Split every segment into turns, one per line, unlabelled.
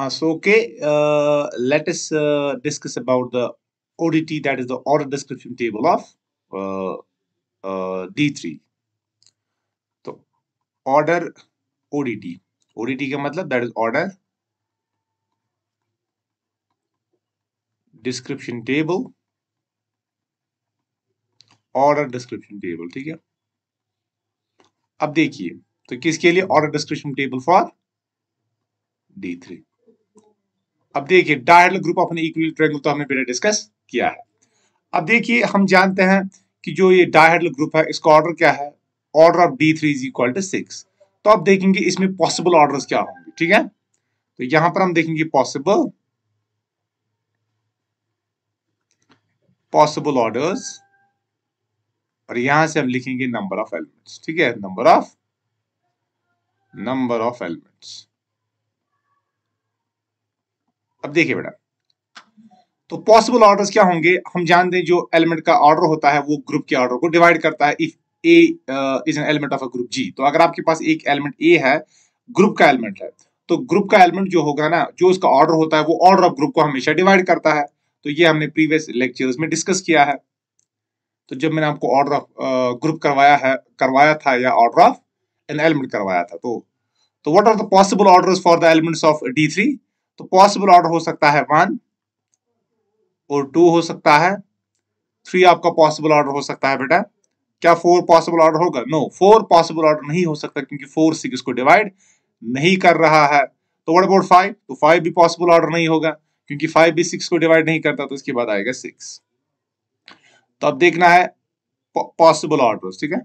Let us discuss about the ODT, that is the order description table of D3. तो order ODT, ODT का मतलब that is order description table, order description table, ठीक है। अब देखिए तो किसके लिए order description table for D3। अब देखिए dihedral group of an equilateral triangle तो हमने पहले डिस्कस किया है। अब देखिए हम जानते हैं कि जो ये डायहेड्रल ग्रुप है इसका ऑर्डर क्या है, order of D3 is equal to 6। तो अब देखेंगे इसमें पॉसिबल ऑर्डर्स क्या होंगे, ठीक है। तो यहां पर हम देखेंगे पॉसिबल ऑर्डर्स और यहां से हम लिखेंगे नंबर ऑफ एलिमेंट्स, ठीक है, नंबर ऑफ एलिमेंट्स। अब देखिए बेटा तो पॉसिबल ऑर्डर्स क्या होंगे, हम जानते हैं जो एलिमेंट का ऑर्डर होता है वो ग्रुप के ऑर्डर को डिवाइड करता है। If a is an element of a group G, तो अगर आपके पास एक एलिमेंट ए है, ग्रुप का एलिमेंट है, तो ग्रुप का एलिमेंट जो होगा ना, जो उसका ऑर्डर होता है वो ऑर्डर ऑफ ग्रुप को हमेशा डिवाइड करता है। तो ये हमने प्रीवियस लेक्चर्स में डिस्कस किया है। तो जब मैंने आपको ऑर्डर ऑफ ग्रुप करवाया था या ऑर्डर ऑफ एन एलिमेंट करवाया था, तो what are the possible orders for the elements of D3। तो पॉसिबल ऑर्डर हो सकता है 1 और 2 हो सकता है, 3 आपका पॉसिबल ऑर्डर हो सकता है बेटा। क्या 4 पॉसिबल ऑर्डर होगा? नो, 4 पॉसिबल ऑर्डर नहीं हो सकता क्योंकि 4 6 को डिवाइड नहीं कर रहा है। तो व्हाट अबाउट 5? तो 5 भी पॉसिबल ऑर्डर नहीं होगा क्योंकि 5 भी 6 को डिवाइड नहीं करता, तो इसके बाद आएगा 6। तो अब देखना है पॉसिबल ऑर्डर्स, ठीक है।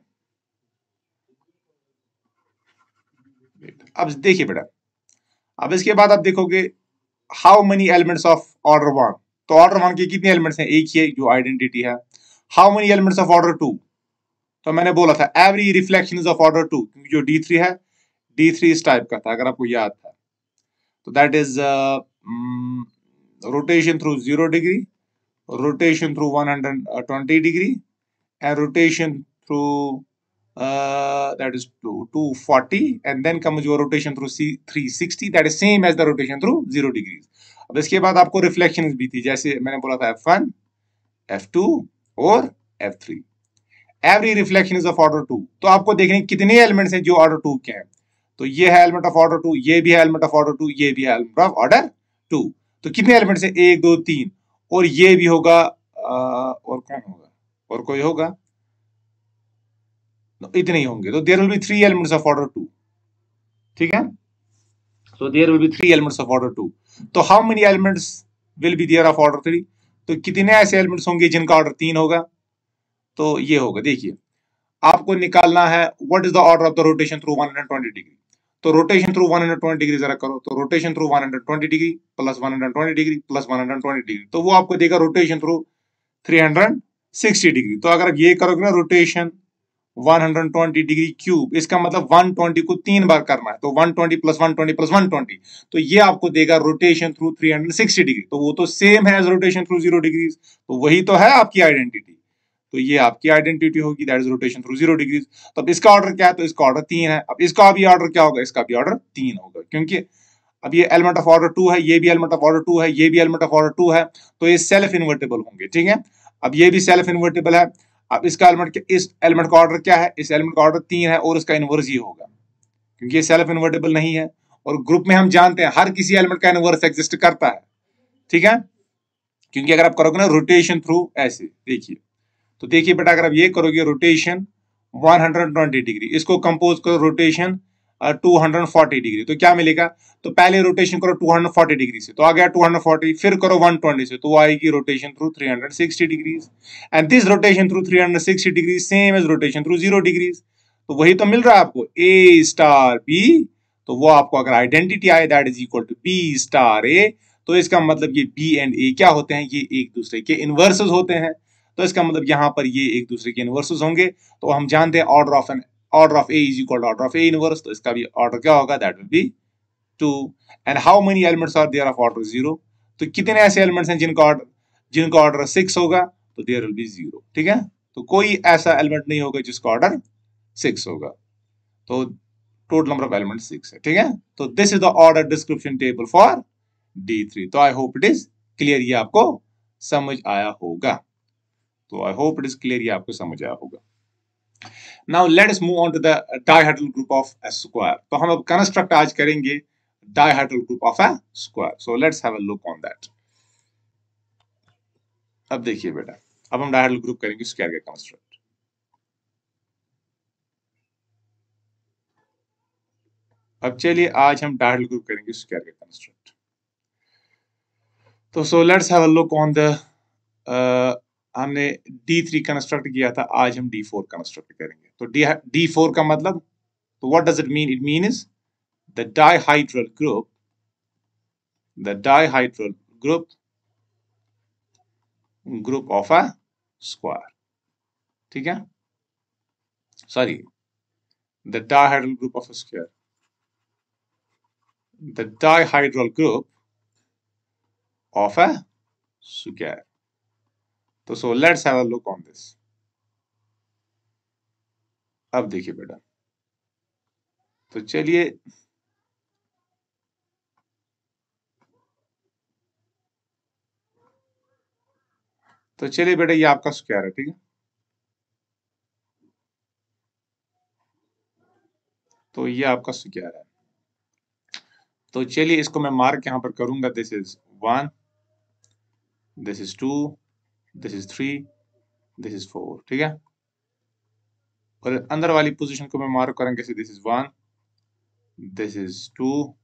अब देखिए बेटा, अब इसके बाद आप देखोगे how many elements of order 1। तो ऑर्डर 1 के कितने एलिमेंट्स हैं? एक ही है जो आइडेंटिटी है। How many elements of order 2? तो मैंने बोला था every reflection is of order 2, क्योंकि जो D3 है, D3 इस टाइप का था अगर आपको याद था। तो that is rotation through 0 degree, rotation through 120 degree and rotation through that is 240 and then comes your rotation through 360, that is same as the rotation through 0 degrees. अब इसके बाद आपको रिफ्लेक्शंस भी थी, जैसे मैंने बोला था F1, F2 और F3। Every reflection is of order 2। तो आपको देखने कितने एलिमेंट्स हैं जो ऑर्डर 2 के हैं। तो ये है एलिमेंट ऑफ ऑर्डर 2, ये भी है एलिमेंट ऑफ ऑर्डर 2, ये भी है एलिमेंट ऑफ ऑर्डर 2। तो कितने एलिमेंट्स हैं? 1 2 3 और ये भी होगा, और कौन होगा, और कोई होगा? इतने ही होंगे। तो there will be 3 elements of order 2, ठीक है। So there will be 3 elements of order 2। तो how many elements will be there of order 3? तो कितने ऐसे एलिमेंट्स होंगे जिनका ऑर्डर 3 होगा? तो ये होगा, देखिए आपको निकालना है what is the order of the rotation through 120 degree. तो रोटेशन थ्रू 120 डिग्री जरा करो, तो rotation through 120 degree plus 120 degree plus 120 degree, तो वो आपको देगा रोटेशन थ्रू 360 डिग्री। तो अगर आप ये करोगे ना रोटेशन 120 डिग्री क्यूब, इसका मतलब 120 को 3 बार करना है, तो 120 प्लस 120 प्लस 120, तो ये आपको देगा रोटेशन थ्रू 360 डिग्री। तो वो तो सेम है एज रोटेशन थ्रू 0 डिग्री, तो वही तो है आपकी आइडेंटिटी। तो ये आपकी आइडेंटिटी होगी, that is rotation through 0 degree. तो अब इसका ऑर्डर क्या है? तो इसका ऑर्डर 3 है। अब इसका भी ऑर्डर क्या होगा? इसका भी ऑर्डर 3 होगा, क्योंकि अब ये एलिमेंट ऑफ ऑर्डर 2 है, ये भी एलिमेंट ऑफ ऑर्डर 2 है, ये भी एलिमेंट ऑफ ऑर्डर 2 है, तो ये सेल्फ इन्वर्टेबल होंगे, ठीक है। अब ये भी सेल्फ इन्वर्टेबल है। अब इसका एलिमेंट, इस एलिमेंट का ऑर्डर क्या है? इस एलिमेंट का ऑर्डर 3 है और इसका इनवर्स ये होगा, क्योंकि ये सेल्फ इन्वर्टेबल नहीं है। और ग्रुप में हम जानते हैं हर किसी एलिमेंट का इनवर्स एग्जिस्ट करता है, ठीक है। क्योंकि अगर आप करोगे ना रोटेशन थ्रू ऐसे, देखिए, तो देखिए बेटा अगर आप ये करोगे रोटेशन 120 डिग्री, इसको कंपोज करो रोटेशन 240 डिग्री, तो क्या मिलेगा? तो पहले रोटेशन करो 240 डिग्री से, तो आ गया 240, फिर करो 120 से, तो आएगी rotation through 360 degrees. And this rotation through 360 degree same as rotation through 0 degrees. तो वही तो मिल रहा है आपको, A स्टार B। तो वो आपको अगर आइडेंटिटी आए that is equal to B star A, तो इसका मतलब ये B एंड A क्या होते हैं? ये एक दूसरे के इनवर्सेस होते हैं। तो इसका मतलब यहां पर ये एक दूसरे के इनवर्सेस होंगे। तो हम जानते हैं order of A is equal to order of A inverse, तो इसका भी ऑर्डर क्या होगा? That will be 2। And how many elements are there of order 0? तो कितने ऐसे एलिमेंट्स हैं जिनका ऑर्डर 6 होगा? तो देयर विल बी 0, ठीक है। तो कोई ऐसा एलिमेंट नहीं होगा जिसका ऑर्डर 6 होगा। तो टोटल नंबर ऑफ एलिमेंट्स 6 है, ठीक है। तो this is the order description table for D3। तो I hope it is clear, ये आपको समझ आया होगा। तो I hope it is clear, ये आपको समझ आया होगा। Now let us move on to the dihedral group of a square. तो हम अब कंस्ट्रक्ट आज करेंगे dihedral group of a square. So let's have a look on that. अब देखिए बेटा, अब हम डाइहेड्रल ग्रुप करेंगे स्क्वायर का कंस्ट्रक्ट। अब चलिए आज हम डाइहेड्रल ग्रुप करेंगे स्क्वायर का कंस्ट्रक्ट। तो so let's have a look on the, हमने D3 कंस्ट्रक्ट किया था, आज हम D4 कंस्ट्रक्ट करेंगे। तो D4 का मतलब, तो what does it mean? It means the dihedral group, the dihedral group of a square. ठीक है, sorry, the dihedral group of a square, the dihedral group of a square. तो so let's have a look on this. अब देखिए बेटा, तो चलिए बेटा, ये आपका स्क्वायर है। ठीक है, तो ये आपका स्क्वायर है। तो चलिए इसको मैं मार्क यहां पर करूंगा। This is 1, this is 2, this is 3, this is 4। ठीक है, और अंदर वाली पोजीशन को मैं मार्क करूंगा जैसे this is 1, this is 2,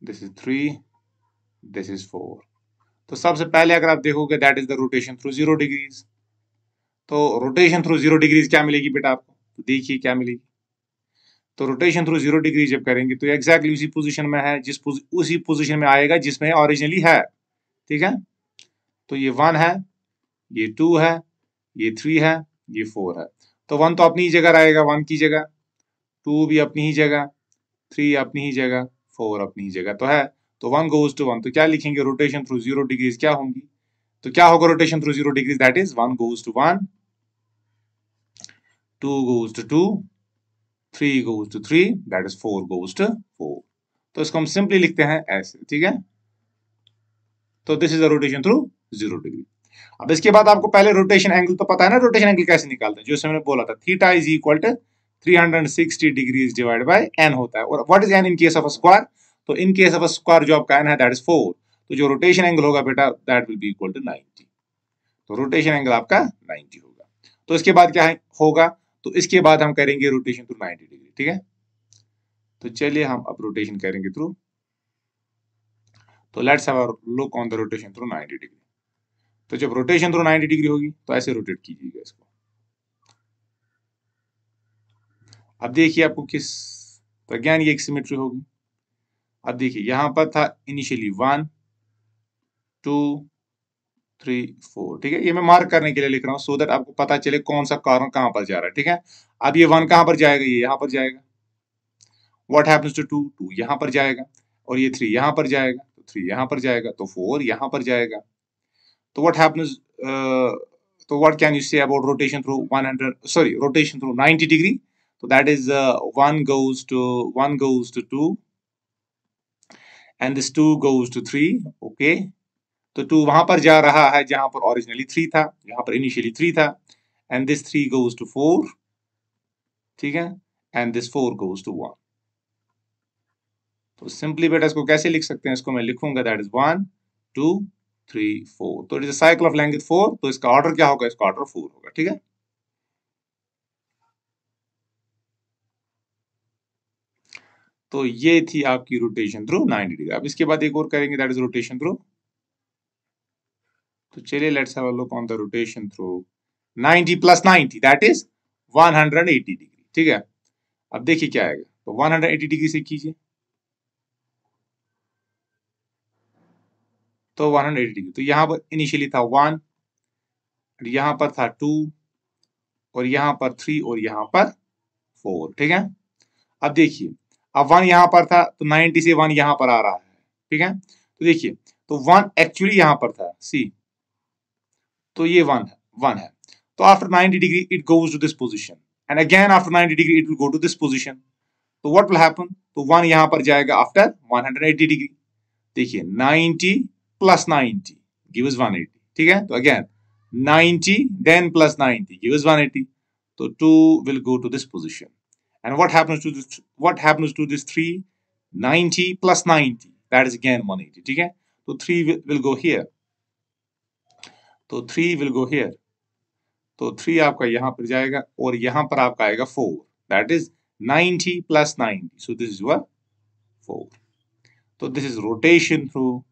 this is 3, this is 4। तो सबसे पहले अगर आप देखोगे that is the rotation through 0 degrees. तो रोटेशन थ्रू 0 डिग्रीज क्या मिलेगी बेटा आपको? तो देखिए क्या मिलेगी। तो रोटेशन थ्रू 0 डिग्री जब करेंगे तो एग्जैक्टली उसी पोजीशन में है, उसी पोजीशन में आएगा जिसमें ओरिजिनली है। ठीक है, तो ये 1 है, ये 2 है, ये 3 है, ये 4 है। तो 1 तो अपनी ही जगह रहेगा, 1 की जगह, 2 भी अपनी ही जगह, 3 अपनी ही जगह, 4 अपनी ही जगह तो है। तो 1 गोज टू 1, तो क्या लिखेंगे? रोटेशन थ्रू 0 डिग्रीज क्या होंगी? तो क्या होगा rotation through 0 degrees? That is 1 goes to 1, 2 goes to 2, 3 goes to 3, that is 4 goes to 4। तो इसको हम सिंपली लिखते हैं ऐसे। ठीक है, तो this is the rotation through 0 degree. अब इसके बाद आपको पहले रोटेशन एंगल तो पता है ना, रोटेशन एंगल कैसे निकालते हैं? जो मैंने बोला था, theta is equal to 360 degrees divide by n होता है। और what is n in case of a square? तो in case of a square जो आपका n है दैट इज 4। तो जो रोटेशन एंगल होगा बेटा that will be equal to 90। तो रोटेशन एंगल आपका 90 होगा। तो इसके बाद क्या होगा? तो इसके बाद हम करेंगे रोटेशन थ्रू 90 डिग्री। ठीक है, तो चलिए हम अब रोटेशन करेंगे थ्रू। तो let's have a look on the rotation through 90 degree. तो जब रोटेशन थ्रू 90 डिग्री होगी तो ऐसे रोटेट कीजिएगा इसको। अब देखिए आपको किस, तो अगेन ये एक सिमेट्री होगी। अब देखिए यहां पर था इनिशियली 1, 2, 3, 4। ठीक है, ये मैं मार्क करने के लिए लिख रहा हूं सो दैट आपको पता चले कौन सा कारण कहां पर जा रहा है। ठीक है, अब ये 1 कहां पर जाएगा? ये यहां पर जाएगा। What happens to 2? 2 यहां पर जाएगा। और ये 3 यहां पर जाएगा, तो 3 यहां पर जाएगा, तो 4 यहां पर जाएगा। तो व्हाट हैपेंस, तो what can you say about rotation through 100, sorry, rotation through 90 degree? तो that is 1 goes to 2 and this 2 goes to 3। Okay, तो 2 वहां पर जा रहा है जहां पर ओरिजिनली 3 था, यहां पर इनिशियली 3 था। And this 3 goes to 4। ठीक है, एंड दिस 4 goes to 1। तो सिंपली बेटा इसको कैसे लिख सकते हैं? इसको मैं लिखूंगा दैट इज 1, 2, 3, 4। तो it is a cycle of length 4। तो इसका ऑर्डर क्या होगा? इसका ऑर्डर 4 होगा। ठीक है, तो ये थी आपकी रोटेशन थ्रू 90 डिग्री। अब इसके बाद एक और करेंगे दैट इज रोटेशन थ्रू। तो चलिए let's have a look on the rotation through 90 plus 90 that is 180 degree. ठीक है, अब देखिए क्या आएगा। तो 180 डिग्री से कीजिए, तो 180 डिग्री। तो यहां पर इनिशियली था 1, यहां पर था 2, और यहां पर 3, और यहां पर 4। ठीक है, अब देखिए, अब 1 यहां पर था तो 90 से 1 यहां पर आ रहा है। ठीक है, तो देखिए, तो 1 एक्चुअली यहां पर था, सी, तो ये 1 है। तो after 90 degree it goes to this position, and again after 90 degree it will go to this position. तो व्हाट विल हैपन? तो 1 यहां पर जाएगा आफ्टर 180 डिग्री। देखिए 90 प्लस 90 गिव्स 180, ठीक है। तो अगेन 90 देन प्लस 90 गिव्स 180, तो 2 will go to this position. And what happens to this, what happens to this 3? 90 plus 90, that is again 180, ठीक है। तो 3 will go here, तो 3 will go here, तो 3 आपका यहां पर जाएगा और यहां पर आपका आएगा 4, that is 90 plus 90, so this is your 4. So this is rotation through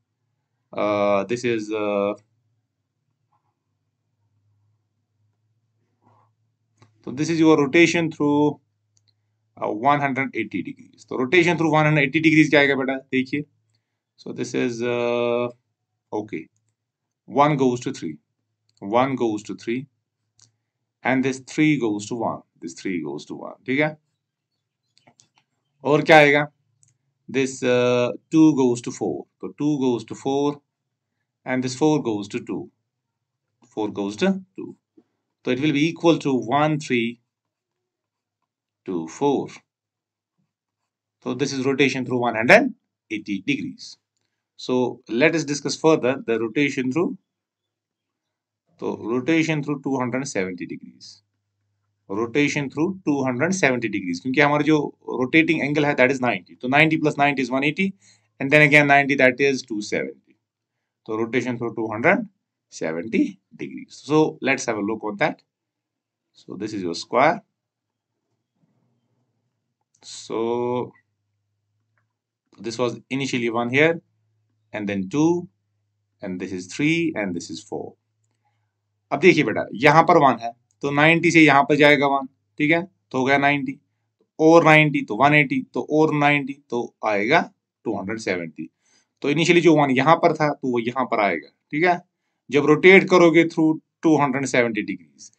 this is so this is your rotation through 180 degrees. तो rotation through 180 degrees क्या आएगा बेटा, देखिए। So this is okay, 1 goes to 3, 1 goes to 3, and this 3 goes to 1, this 3 goes to 1, ठीक है। और क्या आएगा, this 2 goes to 4, तो 2 goes to 4, and this 4 goes to 2, 4 goes to 2, so it will be equal to 1 3 2 4. So this is rotation through 180 degrees. So let us discuss further the rotation through, so rotation through 270 degrees, rotation through 270 degrees, क्योंकि हमारा जो rotating angle है that is 90, तो 90 plus 90 is 180, and then again 90, that is 270, so rotation through 270 degrees. So let's have a look on that. So this is your square, so this was initially 1 here, and then 2, and this is 3, and this is 4. अब देखिए बेटा, यहां पर 1 है तो 90 से यहां पर जाएगा 1, ठीक है, तो हो गया 90, और 90 तो 180, तो और 90 तो आएगा 270। तो इनिशियली जो 1 यहां पर था तो वो यहां पर आएगा, ठीक है। जब रोटेट करोगे थ्रू 270 डिग्रीज,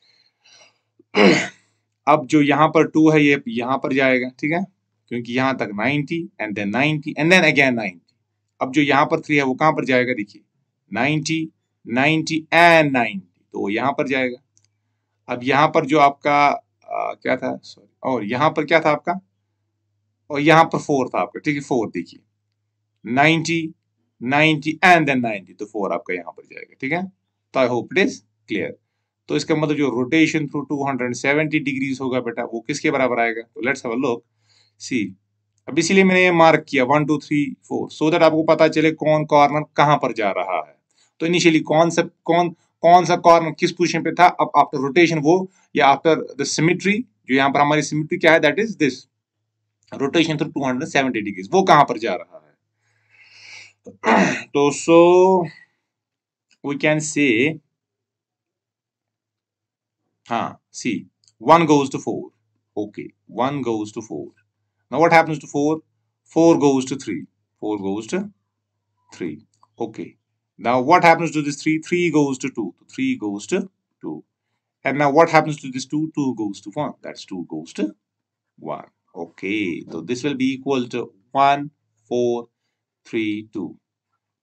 अब जो यहां पर 2 है ये यहां पर जाएगा, ठीक है, क्योंकि यहां तक 90 and then 90 and then again 90। अब जो यहां पर 3 है वो कहां पर जाएगा, देखिए 90 90 एंड 90, तो वो यहां पर जाएगा। अब यहां पर जो आपका क्या था, सॉरी, और यहां पर क्या था आपका, और यहां पर 4 था आपका, ठीक है, 4 देखिए 90 90 एंड देन 90, तो 4 आपका यहां पर जाएगा, ठीक है। तो I hope it is clear. तो इसका मतलब जो रोटेशन थ्रू 270 डिग्रीज होगा बेटा वो किसके बराबर आएगा, तो लेट्स हैव अ लुक, सी। अब इसीलिए मैंने ये मार्क किया 1 2 3 4, सो दैट आपको पता चले कौन कॉर्नर कहां पर जा रहा है। तो इनिशियली कौन सा कॉर्नर किस पोजीशन पे था, अब आफ्टर रोटेशन वो, या आफ्टर द सिमेट्री, जो यहाँ पर हमारी सिमेट्री क्या है, that is this rotation through 270 degrees, वो कहां पर जा रहा है। तो सो वी कैन से, हाँ, सी 1 goes to 4, okay, 1 goes to 4. Now what happens to 4? 4 goes to 3, 4 goes to 3, okay. Now what happens to this 3? 3 goes to 2, 3 goes to 2. And now what happens to this 2? 2 goes to 1, that's 2 goes to 1. Okay, so this will be equal to 1 4 3 2.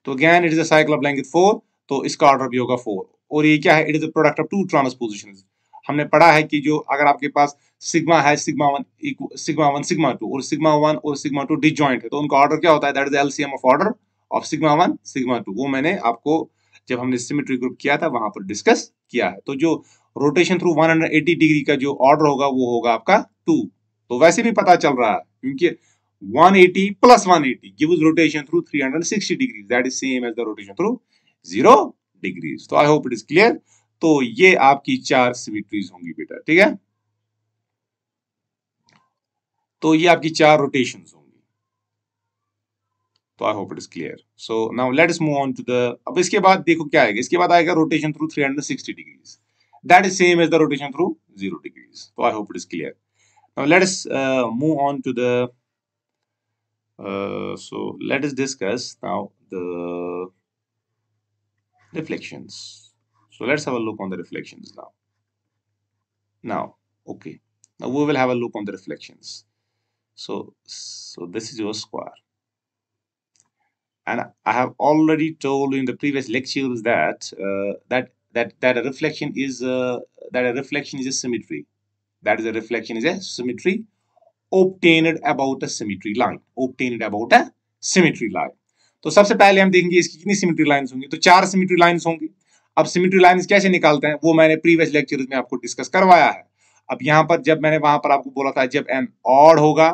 तो again it is a cycle of length 4, तो इसका order भी होगा 4, और ये क्या है, it is a product of two transpositions. हमने पढ़ा है कि जो अगर आपके पास सिग्मा है, सिग्मा 1 सिग्मा 2, और सिग्मा 1 और सिग्मा 2 डिसजॉइंट है, तो उनका ऑर्डर क्या होता है, that is LCM of order of sigma 1 sigma 2। वो मैंने आपको जब हमने सिमेट्री ग्रुप किया था वहां पर डिस्कस किया है। तो जो रोटेशन थ्रू 180 डिग्री का जो ऑर्डर होगा वो होगा आपका 2। तो वैसे भी पता चल रहा है क्योंकि 180 plus 180 gives rotation through 360 degrees, that is same as the rotation through 0 degrees. तो I hope it is clear. तो ये आपकी 4 सिमेट्रीज होंगी बेटा, ठीक है। तो ये आपकी 4 रोटेशंस होंगी। तो I hope it is clear. So now let us move on to the, अब इसके बाद देखो क्या आएगा, इसके बाद आएगा rotation through 360 degrees, that is same as the rotation through 0 degrees. तो I hope it is clear. Now let us move on to the so let us discuss now the reflections. So let's have a look on the reflections now. Okay, now we will have a look on the reflections. So this is your square, and I have already told you in the previous lectures that that a reflection is a symmetry. That is, a reflection is a symmetry obtained about a symmetry line, obtained about a symmetry line. तो सबसे पहले हम देखेंगे इसकी कितनी symmetry lines होंगी, तो 4 symmetry lines होंगी। अब सिमेट्री लाइंस कैसे निकालते हैं वो मैंने प्रीवियस लेक्चर में आपको डिस्कस करवाया है। अब यहाँ पर जब मैंने वहां पर आपको बोला था जब n ऑड होगा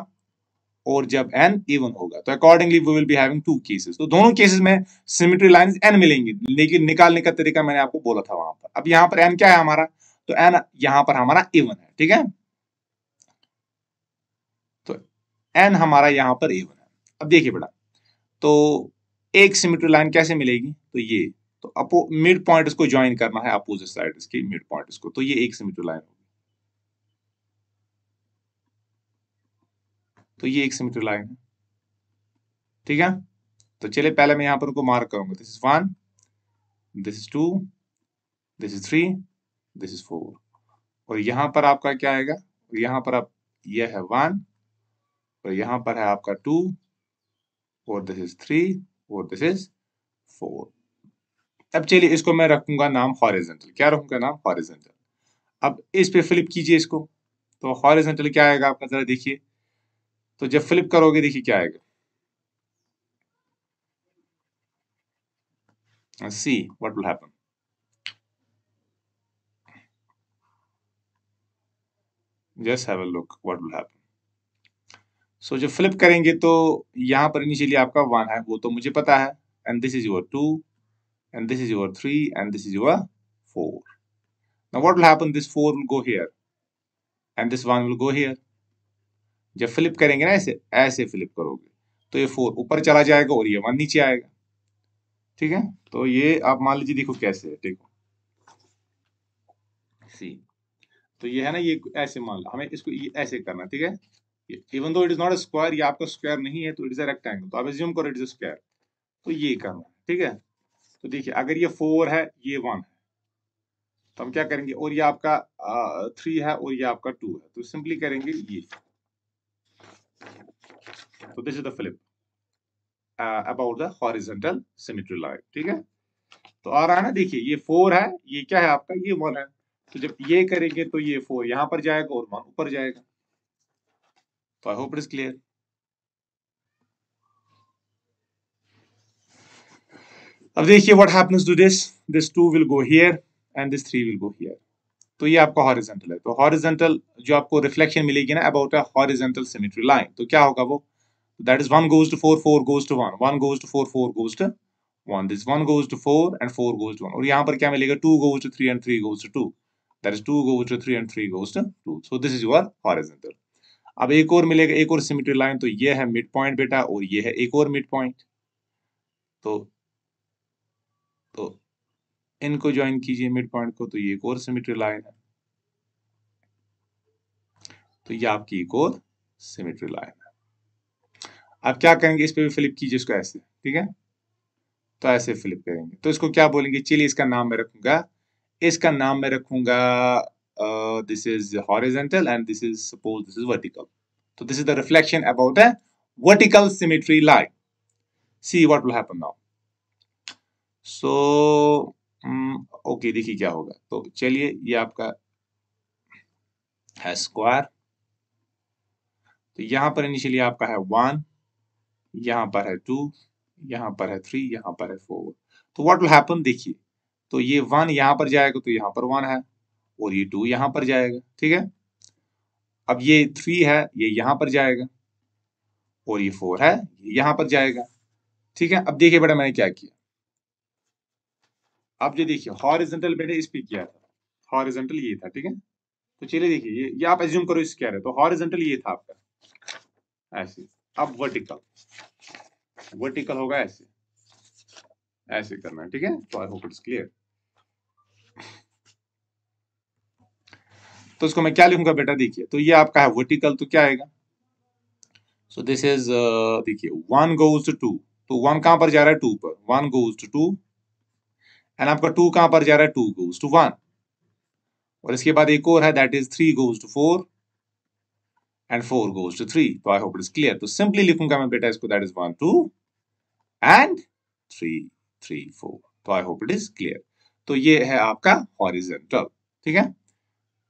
और जब n इवन होगा, तो accordingly we will be having 2 cases. तो दोनों केसेस में सिमेट्री लाइंस n मिलेंगी, लेकिन निकालने का तरीका मैंने आपको बोला था वहां पर। अब यहाँ पर n क्या है हमारा, तो n यहाँ पर हमारा इवन है, ठीक है, तो n हमारा यहाँ पर इवन है। अब देखिए बेटा, तो एक सिमेट्री लाइन कैसे मिलेगी, तो ये, तो अपो मिड पॉइंट इसको ज्वाइन करना है, अपोजिट साइड इसकी मिड पॉइंट इसको, तो ये एक सिमेट्री लाइन होगी, तो ये एक सिमेट्री लाइन है, ठीक है। तो चलिए पहले मैं यहां पर उनको मार्क करूंगा, this is 1, this is 2, this is 3, this is 4, और यहां पर आपका क्या आएगा, यहां पर आप ये है 1 और यहां पर है आपका 2 और दिस इज 3 और दिस इज 4। अब चलिए इसको मैं रखूंगा नाम हॉरिजॉन्टल, क्या रखूंगा नाम हॉरिजॉन्टल। अब इस पे फ्लिप कीजिए इसको, तो हॉरिजॉन्टल क्या आएगा आपका, जरा देखिए, तो जब फ्लिप करोगे देखिए क्या आएगा, see what will happen, just have a look what will happen। सो जब फ्लिप करेंगे तो यहाँ पर इनिशियली आपका 1 है, वो तो मुझे पता है, and this is your 2 and this is your 3 and this is your 4। Now what will happen, this 4 will go here and this 1 will go here। जब फ्लिप करेंगे ना ऐसे ऐसे फ्लिप करोगे तो ये 4 ऊपर चला जाएगा और ये 1 नीचे आएगा, ठीक है। तो ये आप मान लीजिए, देखो कैसे है, देखो सी, तो ये है ना, ये ऐसे मान लो, हमें इसको ये ऐसे करना, ठीक है। Even though it is not a square, ये आपका स्क्वायर नहीं है, तो इट इज अ रेक्टेंगल, तो आप एज्यूम करो इट इज अ स्क्वायर, तो ये करना, ठीक है। तो देखिए अगर ये 4 है, ये 1 है, तो हम क्या करेंगे, और ये आपका 3 है और ये आपका 2 है, तो सिंपली करेंगे ये, तो this is the flip about the horizontal symmetry line, ठीक है। तो आ रहा है ना, देखिए ये 4 है, ये क्या है आपका, ये 1 है, तो जब ये करेंगे तो ये 4 यहां पर जाएगा और 1 ऊपर जाएगा। तो I hope it is clear. अब देखिए what happens to this 2 will go here and this 3 will go here, तो ये आपका हॉरिजॉन्टल है। तो हॉरिजॉन्टल जो आपको रिफ्लेक्शन मिलेगी ना about a horizontal symmetry line, तो क्या होगा वो, that is 1 goes to 4, 4 goes to 1, 1 goes to 4, 4 goes to 1, this 1 goes to 4 and 4 goes to 1, और यहाँ पर क्या मिलेगा, 2 goes to 3 and 3 goes to 2, that is 2 goes to 3 and 3 goes to 2, so this is your horizontal। अब एक और मिलेगा, एक और सिमेट्री लाइन, तो ये है मिड पॉइंट बेटा, और ये है एक और मिड पॉइंट, तो इनको ज्वाइन कीजिए मिड पॉइंट को, तो ये एक और सिमेट्री लाइन है, तो ये आपकी एक और सिमेट्री लाइन है। अब क्या करेंगे, इस पे भी फ्लिप कीजिए इसको ऐसे, ठीक है, तो ऐसे फ्लिप करेंगे, तो इसको क्या बोलेंगे, चलिए इसका नाम मैं रखूंगा, इसका नाम मैं रखूंगा this is horizontal and this is suppose this is vertical, तो this is the reflection about the vertical symmetry line. See what will happen now, so okay, देखिए क्या होगा, तो चलिए ये आपका है स्क्वायर, तो यहां पर इनिशियली आपका है 1, यहां पर है 2, यहां पर है 3, यहां पर है 4, तो व्हाट विल हैपन, देखिए, तो ये 1 यहां पर जाएगा तो यहां पर 1 है, और ये 2 यहां पर जाएगा, ठीक है। अब ये 3 है, ये यहां पर जाएगा, और ये 4 है, ये यहां पर जाएगा, ठीक है। अब देखिए बेटा मैंने क्या किया, अब ये देखिए हॉरिजॉन्टल मैंने इस पे किया था, हॉरिजॉन्टल ये था, ठीक है। तो चलिए देखिए ये आप एज्यूम करो इस क्या है, तो हॉरिजॉन्टल ये था आपका ऐसे, अब वर्टिकल, वर्टिकल होगा ऐसे, ऐसे करना है, ठीक है। तो आई होप इट्स क्लियर। तो इसको मैं क्या लिखूंगा बेटा, देखिए, तो ये आपका है वर्टिकल, तो क्या आएगा, सो दिस इज देखिए 1 goes to 2, तो 1 कहां पर जा रहा है, 2 पर, 1 goes to 2, एंड आपका 2 कहां पर जा रहा है, 2 goes to 1, और इसके बाद एक और है that is 3 goes to 4 and 4 goes to 3, तो I hope it is clear. तो सिंपली लिखूंगा मैं बेटा इसको, दैट इज 1 2 एंड 3 3 4, तो I hope it is clear. तो ये है आपका हॉरिजॉन्टल, ठीक है।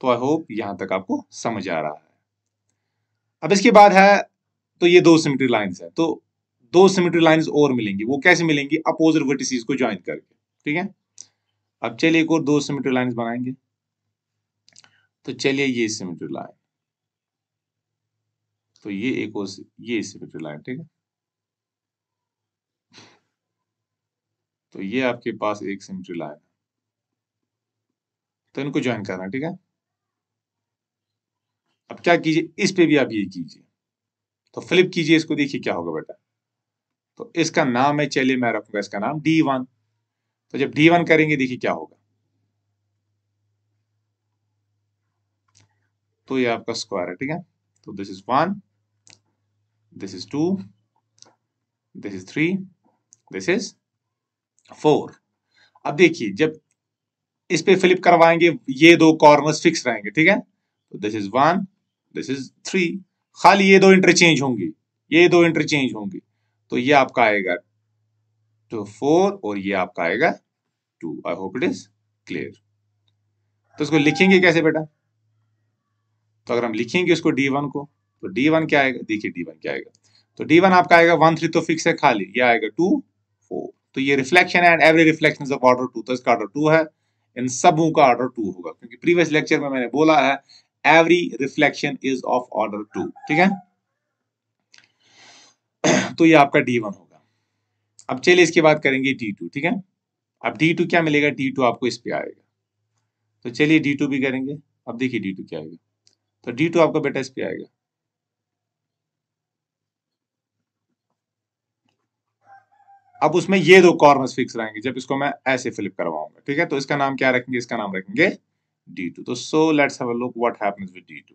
तो आई होप यहां तक आपको समझ आ रहा है। अब इसके बाद है, तो ये दो सिमेट्री लाइंस है, तो दो सिमेट्री लाइंस और मिलेंगी। वो कैसे मिलेंगी? अपोजिट वर्टिसेस को ज्वाइन करके। ठीक है, अब चलिए एक और दो सिमेट्री लाइंस बनाएंगे। तो चलिए ये सिमेट्री लाइन, तो ये एक और ये सिमेट्री लाइन। ठीक है, तो ये आपके पास एक सिमेट्री लाइन है, तो इनको ज्वाइन करना है। ठीक है, अब क्या कीजिए, इस पे भी आप ये कीजिए, तो फ्लिप कीजिए इसको, देखिए क्या होगा बेटा। तो इसका नाम है, चलिए मैं रखूंगा इसका नाम D1। तो जब D1 करेंगे देखिए क्या होगा, तो ये आपका स्क्वायर है। ठीक है, तो this is 1, this is 2, this is 3, this is 4। अब देखिए जब इस पे फ्लिप करवाएंगे ये दो कॉर्नर्स फिक्स रहेंगे। ठीक है, तो दिस इज 1, दिस इज 3, खाली ये दो इंटरचेंज होंगे, ये दो इंटरचेंज होंगे, तो ये आपका आएगा तो 4 और ये आपका आएगा 2। आई होप इट इज क्लियर। तो इसको लिखेंगे कैसे बेटा? तो अगर हम लिखेंगे इसको D1 को, तो D1 क्या आएगा, देखिए D1 क्या आएगा। तो D1 आपका आएगा 1 3 तो फिक्स है, खाली ये आएगा 2 4। तो ये रिफ्लेक्शन है, and every reflection is of order 2, तो इसका ऑर्डर 2 है, इन सबों का ऑर्डर 2 होगा, क्योंकि प्रीवियस लेक्चर में मैंने बोला है every reflection is of order 2। ठीक है, तो ये आपका D1 होगा। अब चलिए इसके बाद करेंगे D2। ठीक है, अब D2 क्या मिलेगा, D2 आपको इस पे आएगा, तो चलिए D2 भी करेंगे। अब देखिए D2 क्या आएगा, तो D2 आपका बेटा इस पे आएगा। अब उसमें ये दो कॉर्नर्स फिक्स रहेंगे जब इसको मैं ऐसे फ्लिप करवाऊंगा। ठीक है, तो इसका नाम क्या रखेंगे, इसका नाम रखेंगे D2। तो so let's have a look what happens with D2।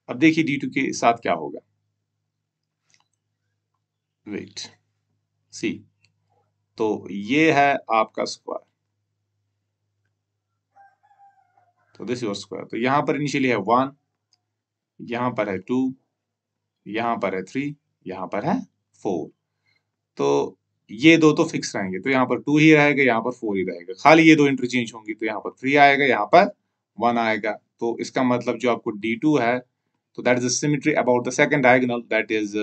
अब देखिए D2 के साथ क्या होगा, वेट सी, तो ये है आपका स्क्वायर, तो दिस इज स्क्वायर। तो यहां पर इनिशियली है 1, यहां पर है 2, यहां पर है 3, यहां पर है 4। तो ये दो तो फिक्स रहेंगे, तो यहाँ पर 2 ही रहेगा, यहाँ पर 4 ही रहेगा, खाली ये दो इंटरचेंज होंगी, तो यहाँ पर 3 आएगा, यहाँ पर 1 आएगा। तो इसका मतलब जो आपको D2 है, तो that is symmetry about the second diagonal, that is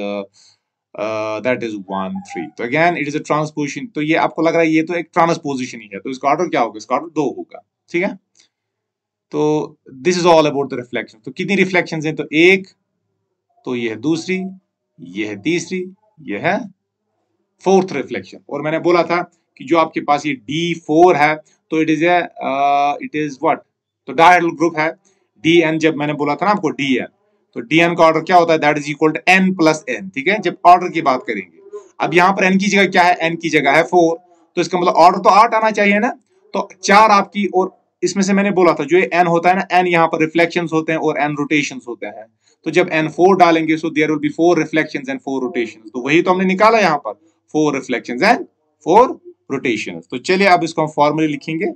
1 3। तो again it is a transposition. तो ये आपको लग रहा है ये तो एक ट्रांसपोजिशन ही है, तो इसका ऑर्डर क्या होगा, इसका ऑर्डर 2 होगा। ठीक है, तो this is all about the reflection. तो कितनी रिफ्लेक्शन है, तो एक, तो ये है दूसरी, ये है तीसरी, ये है फोर्थ रिफ्लेक्शन। और मैंने बोला था कि जो आपके पास ये D4 है, तो इट इज व्हाट, तो डायहेड्रल ग्रुप है DN। जब मैंने बोला था ना आपको DN, तो DN का ऑर्डर क्या होता है, that is equal to N plus N। ठीक है, जब ऑर्डर की बात करेंगे, अब यहाँ पर N की जगह क्या है, N की जगह है 4, तो इसका मतलब ऑर्डर तो 8 आना चाहिए ना, तो 4 आपकी। और इसमें से मैंने बोला था जो ये N होता है ना, N यहाँ पर रिफ्लेक्शंस होते हैं और N रोटेशंस होते हैं, तो जब N 4 डालेंगे, so there will be 4 reflections and 4 rotations. तो वही तो हमने निकाला यहाँ पर, 4 रिफ्लेक्शंस एंड 4 रोटेशंस। तो चलिए अब इसको हम फॉर्मूले लिखेंगे,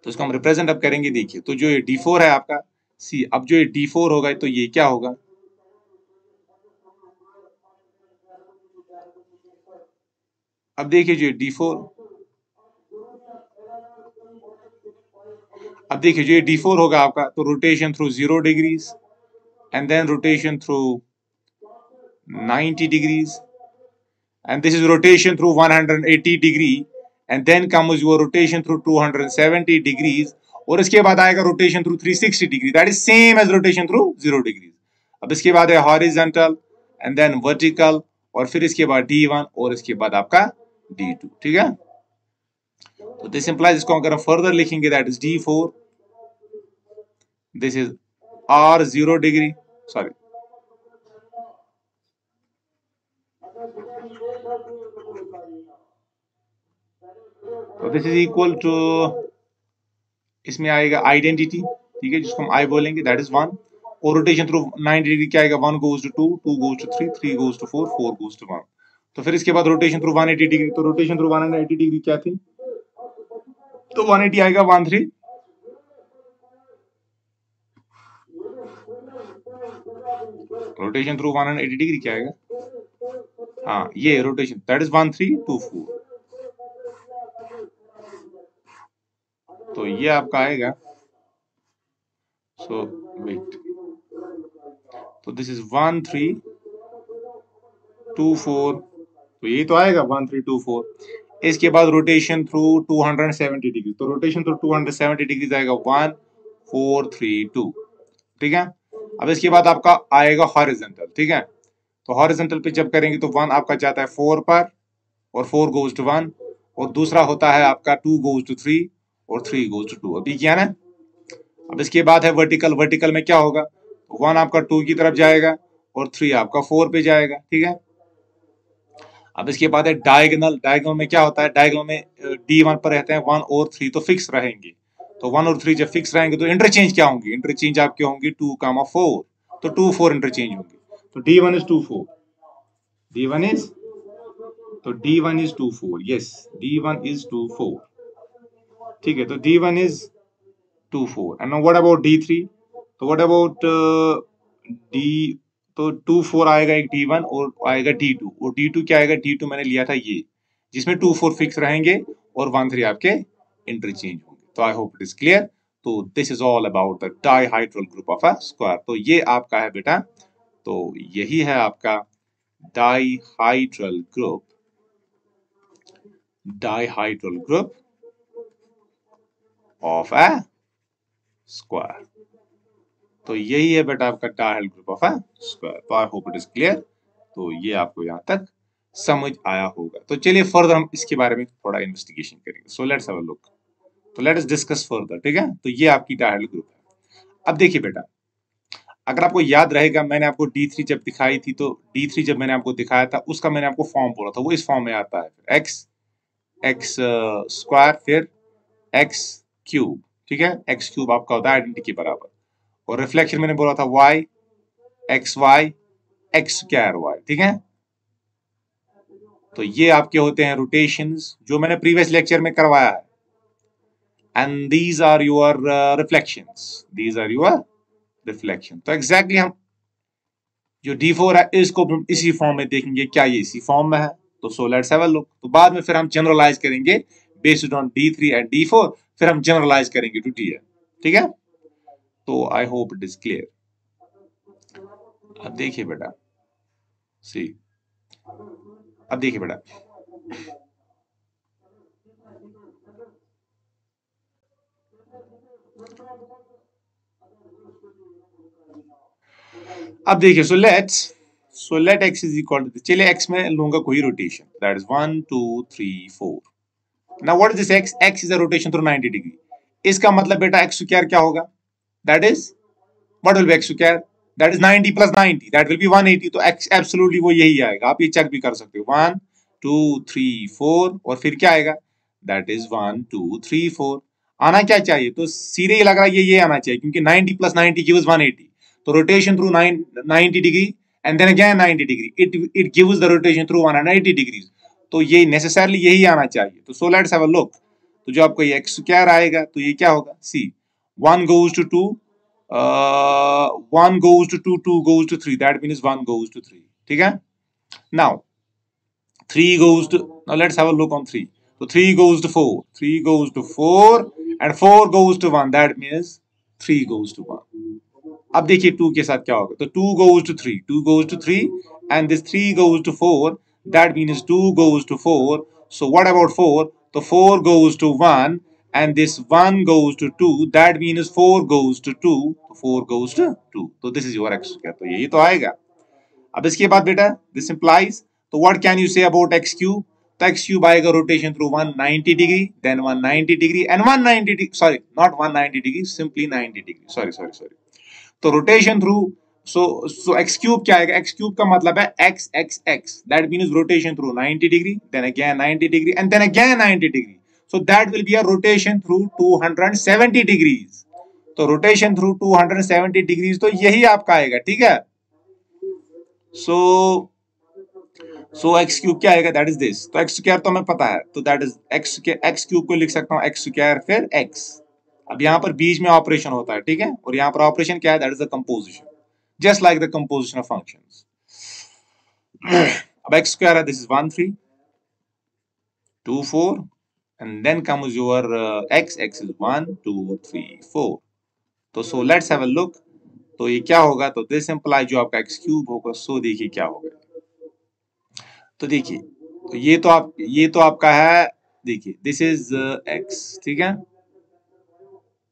तो इसको हम रिप्रेजेंट अब करेंगे। देखिए, तो जो ये D4 है आपका सी, अब जो ये D4 होगा तो ये क्या होगा, अब देखिए जो D4, अब देखिए जो ये D4 होगा आपका, तो rotation through 0 degrees, and then rotation through 90 degrees, and this is rotation through 180 degree, and then comes your rotation through 270 degrees, और इसके बाद आएगा rotation through 360 degree, that is same as rotation through 0 degrees। अब इसके बाद है horizontal and then vertical, और फिर इसके बाद D1 और इसके बाद आपका D2। ठीक है, तो this implies, इसको अगर हम further लिखेंगे, that is D4, this is R 0 degree, sorry, तो दिस इज इक्वल टू, इसमें आएगा आइडेंटिटी। ठीक है, जिसको हम आई बोलेंगे, दैट इज 1, और रोटेशन थ्रू 90 डिग्री क्या आएगा, 1 goes to 2, 2 goes to 3, 3 goes to 4, 4 goes to 1। तो फिर इसके बाद रोटेशन थ्रू 180 डिग्री, तो रोटेशन थ्रू 180 डिग्री क्या थी, तो 180 आएगा 1 3, रोटेशन थ्रू 180 डिग्री क्या आएगा, हाँ ये रोटेशन, दैट इज 1 3 2 4। तो ये आपका आएगा, सो वेट, तो दिस इज 1 3 2 4, तो यही तो आएगा 1 3 2 4। इसके बाद रोटेशन थ्रू 270 डिग्री, तो रोटेशन थ्रू 270 डिग्री आएगा 1 4 3 2, ठीक है। अब इसके बाद आपका आएगा हॉरिजॉन्टल, ठीक है। तो हॉरिजॉन्टल पे जब करेंगे तो 1 आपका जाता है 4 पर और 4 गोज टू 1, और दूसरा होता है आपका 2 गोज टू 3 और 3 गोज टू 2, अभी किया ना। अब इसके बाद है वर्टिकल, वर्टिकल में क्या होगा, 1 आपका 2 की तरफ जाएगा और 3 आपका 4 पे जाएगा, ठीक है। अब इसके बाद है डायगोनल, डायगोनल में क्या होता है, डायगोनल में D1 पर रहते हैं 1 और 3 तो फिक्स रहेंगे, तो 1 और 3 जब फिक्स रहेंगे तो इंटरचेंज क्या होंगे, इंटरचेंज आपके होंगे 2, 4, तो 2 4 इंटरचेंज होंगे, तो D1 इज 2 4, D1 इज, तो D1 is 2 4, yes D1 is 2 4, ठीक है। तो D1 is 2 4, and what about D3, तो व्हाट अबाउट D, तो 2 4 आएगा एक D1 और आएगा D2, और D2 क्या आएगा, D2 मैंने लिया था ये, जिसमें 2 4 फिक्स रहेंगे और 1 3 आपके इंटरचेंज होंगे। तो I hope it is clear. तो this is all about the dihedral group of a square. तो ये आपका है बेटा, तो यही है आपका dihedral group, dihedral group of a square. तो यही है बेटा आपका dihedral group of a square. तो I hope it is clear. तो ये आपको यहाँ तक समझ आया होगा। तो चलिए फर्दर हम इसके बारे में थोड़ा इन्वेस्टिगेशन करेंगे। सो लेट्स हैव अ लुक, तो लेट्स डिस्कस फर्दर, ठीक है। तो ये आपकी डायहाइड्रल ग्रुप है। अब देखिए बेटा, अगर आपको याद रहेगा मैंने आपको D3 जब दिखाई थी, तो D3 जब मैंने आपको दिखाया था उसका मैंने आपको फॉर्म बोला था, वो इस फॉर्म में आता है, एक्स एक्स स्क्वायर फिर एक्स क्यूब, ठीक है। एक्स क्यूब आपका होता है आइडेंटिटी के बराबर, और रिफ्लेक्शन मैंने बोला था y x y x square y, ठीक है। तो ये आपके होते हैं रोटेशंस, जो मैंने प्रीवियस लेक्चर में करवाया है, and these are your reflections, these are your reflection. तो एग्जैक्टली हम जो D4 है इसको इसी फॉर्म में देखेंगे, क्या ये इसी फॉर्म में है, तो so let's have a look. तो बाद में फिर हम जनरलाइज करेंगे based on D3 and D4, फिर हम जनरलाइज करेंगे टू Dn, ठीक है। तो I hope it is clear. अब देखिए बेटा, सी, अब देखिए बेटा, अब देखिए, so let x is equal to, चलिए x में लूंगा कोई rotation, that is 1 2 3 4। Now what is this x, x is a rotation through 90 degree. इसका मतलब बेटा x स्क्वायर क्या होगा, that is, what will be x square, that is 90 plus 90, that will B 180। तो x एब्सोल्युटली वो यही आएगा, आप ये चेक भी कर सकते हो, 1 2 3 4 और फिर क्या आएगा, दैट इज 1 2 3 4। आना क्या चाहिए, तो सीधे ही लग रहा है ये आना चाहिए, क्योंकि 90 प्लस 90 गिव्स 180, तो rotation through 90 degree and then again 90 degree, it gives the rotation through 180 degree, तो ये नेसेसरली यही आना चाहिए। तो so let's have a look. तो जो आपको ये एक्स स्क्वायर आएगा, तो ये क्या होगा, सी 1 goes to 2, 1 goes to 2, 2 goes to 3, that means 1 goes to 3, ठीक है। now 3 goes to, now let's have a look on 3, so 3 goes to 4, 3 goes to 4 and 4 goes to 1, that means 3 goes to 1। अब देखिए 2 के साथ क्या होगा, तो 2 goes to 3, 2 goes to 3 and this 3 goes to 4, that means 2 goes to 4, so what about 4, तो 4 goes to 1 and this 1 goes to 2, that means 4 goes to 2, तो 4 goes to 2, तो this is your x square, तो यही तो आएगा। अब इसके बाद बेटा दिस इंप्लाइज, तो what can you say about x cube, तो एक्स क्यूब आएगा rotation through 190 degree, then 190 degree and 190 degree, sorry not 190 degree, simply 90 degree, sorry. तो rotation through, so x cube क्या आएगा, एक्स क्यूब का मतलब है x x x, that means rotation through 90 degree, then again 90 degree and then again 90 degree, so that will be a rotation through 270 degrees. तो rotation through 270 degrees, तो यही आपका आएगा, ठीक है। सो एक्स क्यूब क्या आएगा, दैट इज दिस, तो एक्स स्क्वायर तो हमें पता है, तो दैट इज एक्स क्यूब को लिख सकता हूं एक्स स्क्वायर फिर एक्स। अब यहाँ पर बीच में ऑपरेशन होता है, ठीक है, और यहाँ पर ऑपरेशन क्या है, that is the composition, just like the composition of functions. अब एक्स स्क्वायर है, this is 1 3 2 4 and then comes your x, x is 1 2 3 4। तो so let's have a look, तो ये क्या होगा, तो दिस इंप्लाई जो आपका एक्स क्यूब होगा, सो देखिए क्या होगा, तो देखिए, तो ये तो आपका है, देखिए दिस इज एक्स, ठीक है।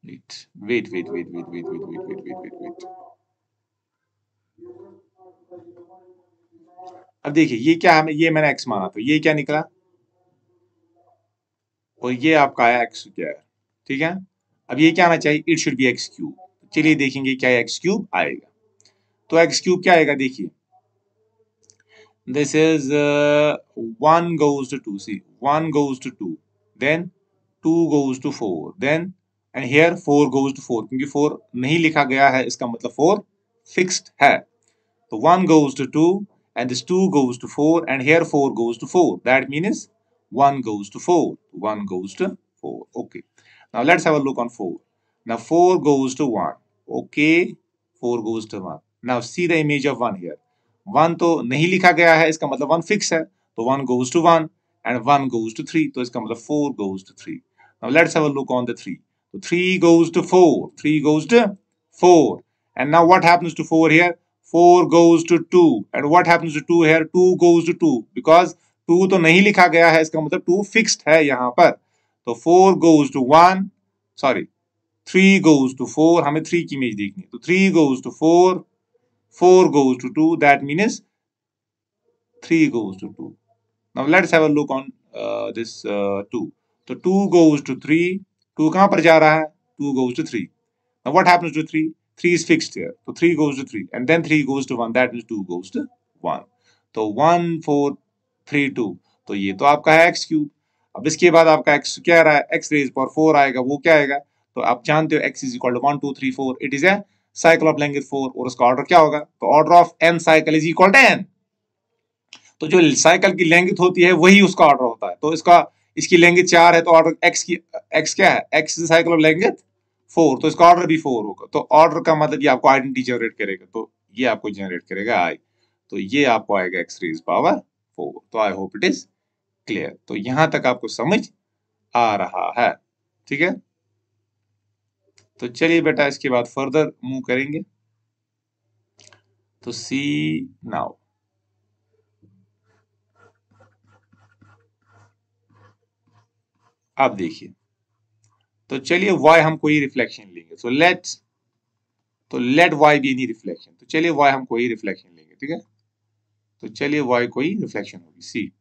Wait wait wait wait wait wait wait wait wait wait wait wait अब देखिए ये क्या है, ये मैंने एक्स माना, तो ये क्या निकला, और ये आपका आया एक्स स्क्वायर, ठीक है। अब ये क्या आना चाहिए, it should be x cube. चलिए देखेंगे क्या एक्स क्यूब आएगा। तो एक्स क्यूब क्या आएगा, देखिए this is 1 goes to 2, see 1 goes to 2, then 2 goes to 4, then and here 4 goes to 4, क्योंकि 4 नहीं लिखा गया है इसका मतलब 4 फिक्स्ड है। तो 1 goes to 2 and this 2 goes to 4 and here 4 goes to 4, that means 1 goes to 4, 1 goes to 4, okay। Now let's have a look on 4. Now 4 goes to 1, okay, 4 goes to 1। Now see the image of 1 here, 1 तो नहीं लिखा गया है इसका मतलब 1 fix है, तो 1 goes to 1 and 1 goes to 3, तो इसका मतलब 4 goes to 3। Now let's have a look on the 3. So 3 goes to 4, 3 goes to 4, and now what happens to 4 here, 4 goes to 2, and what happens to 2 here, 2 goes to 2, because 2 तो नहीं लिखा गया है इसका मतलब 2 फिक्स्ड है यहाँ पर, तो 4 goes to 1, sorry 3 goes to 4, हमें 3 की इमेज देखनी है, तो 3 goes to 4, 4 goes to 2, that means 3 goes to 2। Now let's have a look on this 2. So 2 goes to 3, 2 कहाँ पर जा रहा है, 2 goes to 3। Now what happens to 3? 3 is fixed here, so 3 goes to 3, and then 3 goes to 1, that means 2 goes to 1। तो 1 4 3 2, तो ये तो आपका है x क्यूब। अब इसके बाद आपका x क्या रहा है, x रेज पावर 4 आएगा, वो क्या आएगा, तो आप जानते हो x is equal to 1 2 3 4, it is a cycle of length 4, और उसका ऑर्डर क्या होगा, तो order of n cycle is equal to n। तो जो साइकिल की लेंथ होती है वही उसका ऑर्डर होता है, तो इसका इसकी लेंथ 4 है, तो ऑर्डर x की x क्या है, x is cycle of length 4, तो इसका ऑर्डर भी 4 होगा। तो ऑर्डर का मतलब ये आपको आइडेंटिटी जनरेट करेगा, तो ये आपको जनरेट करेगा आई, तो ये आपको आएगा x रेज पावर 4। तो I hope it is clear. तो यहां तक आपको समझ आ रहा है, ठीक है। तो चलिए बेटा इसके बाद फर्दर मूव करेंगे। तो सी नाउ, आप देखिए, तो चलिए y हम कोई रिफ्लेक्शन लेंगे, तो let y be any reflection, तो चलिए y हम कोई रिफ्लेक्शन लेंगे, ठीक है। तो चलिए y कोई रिफ्लेक्शन होगी सी।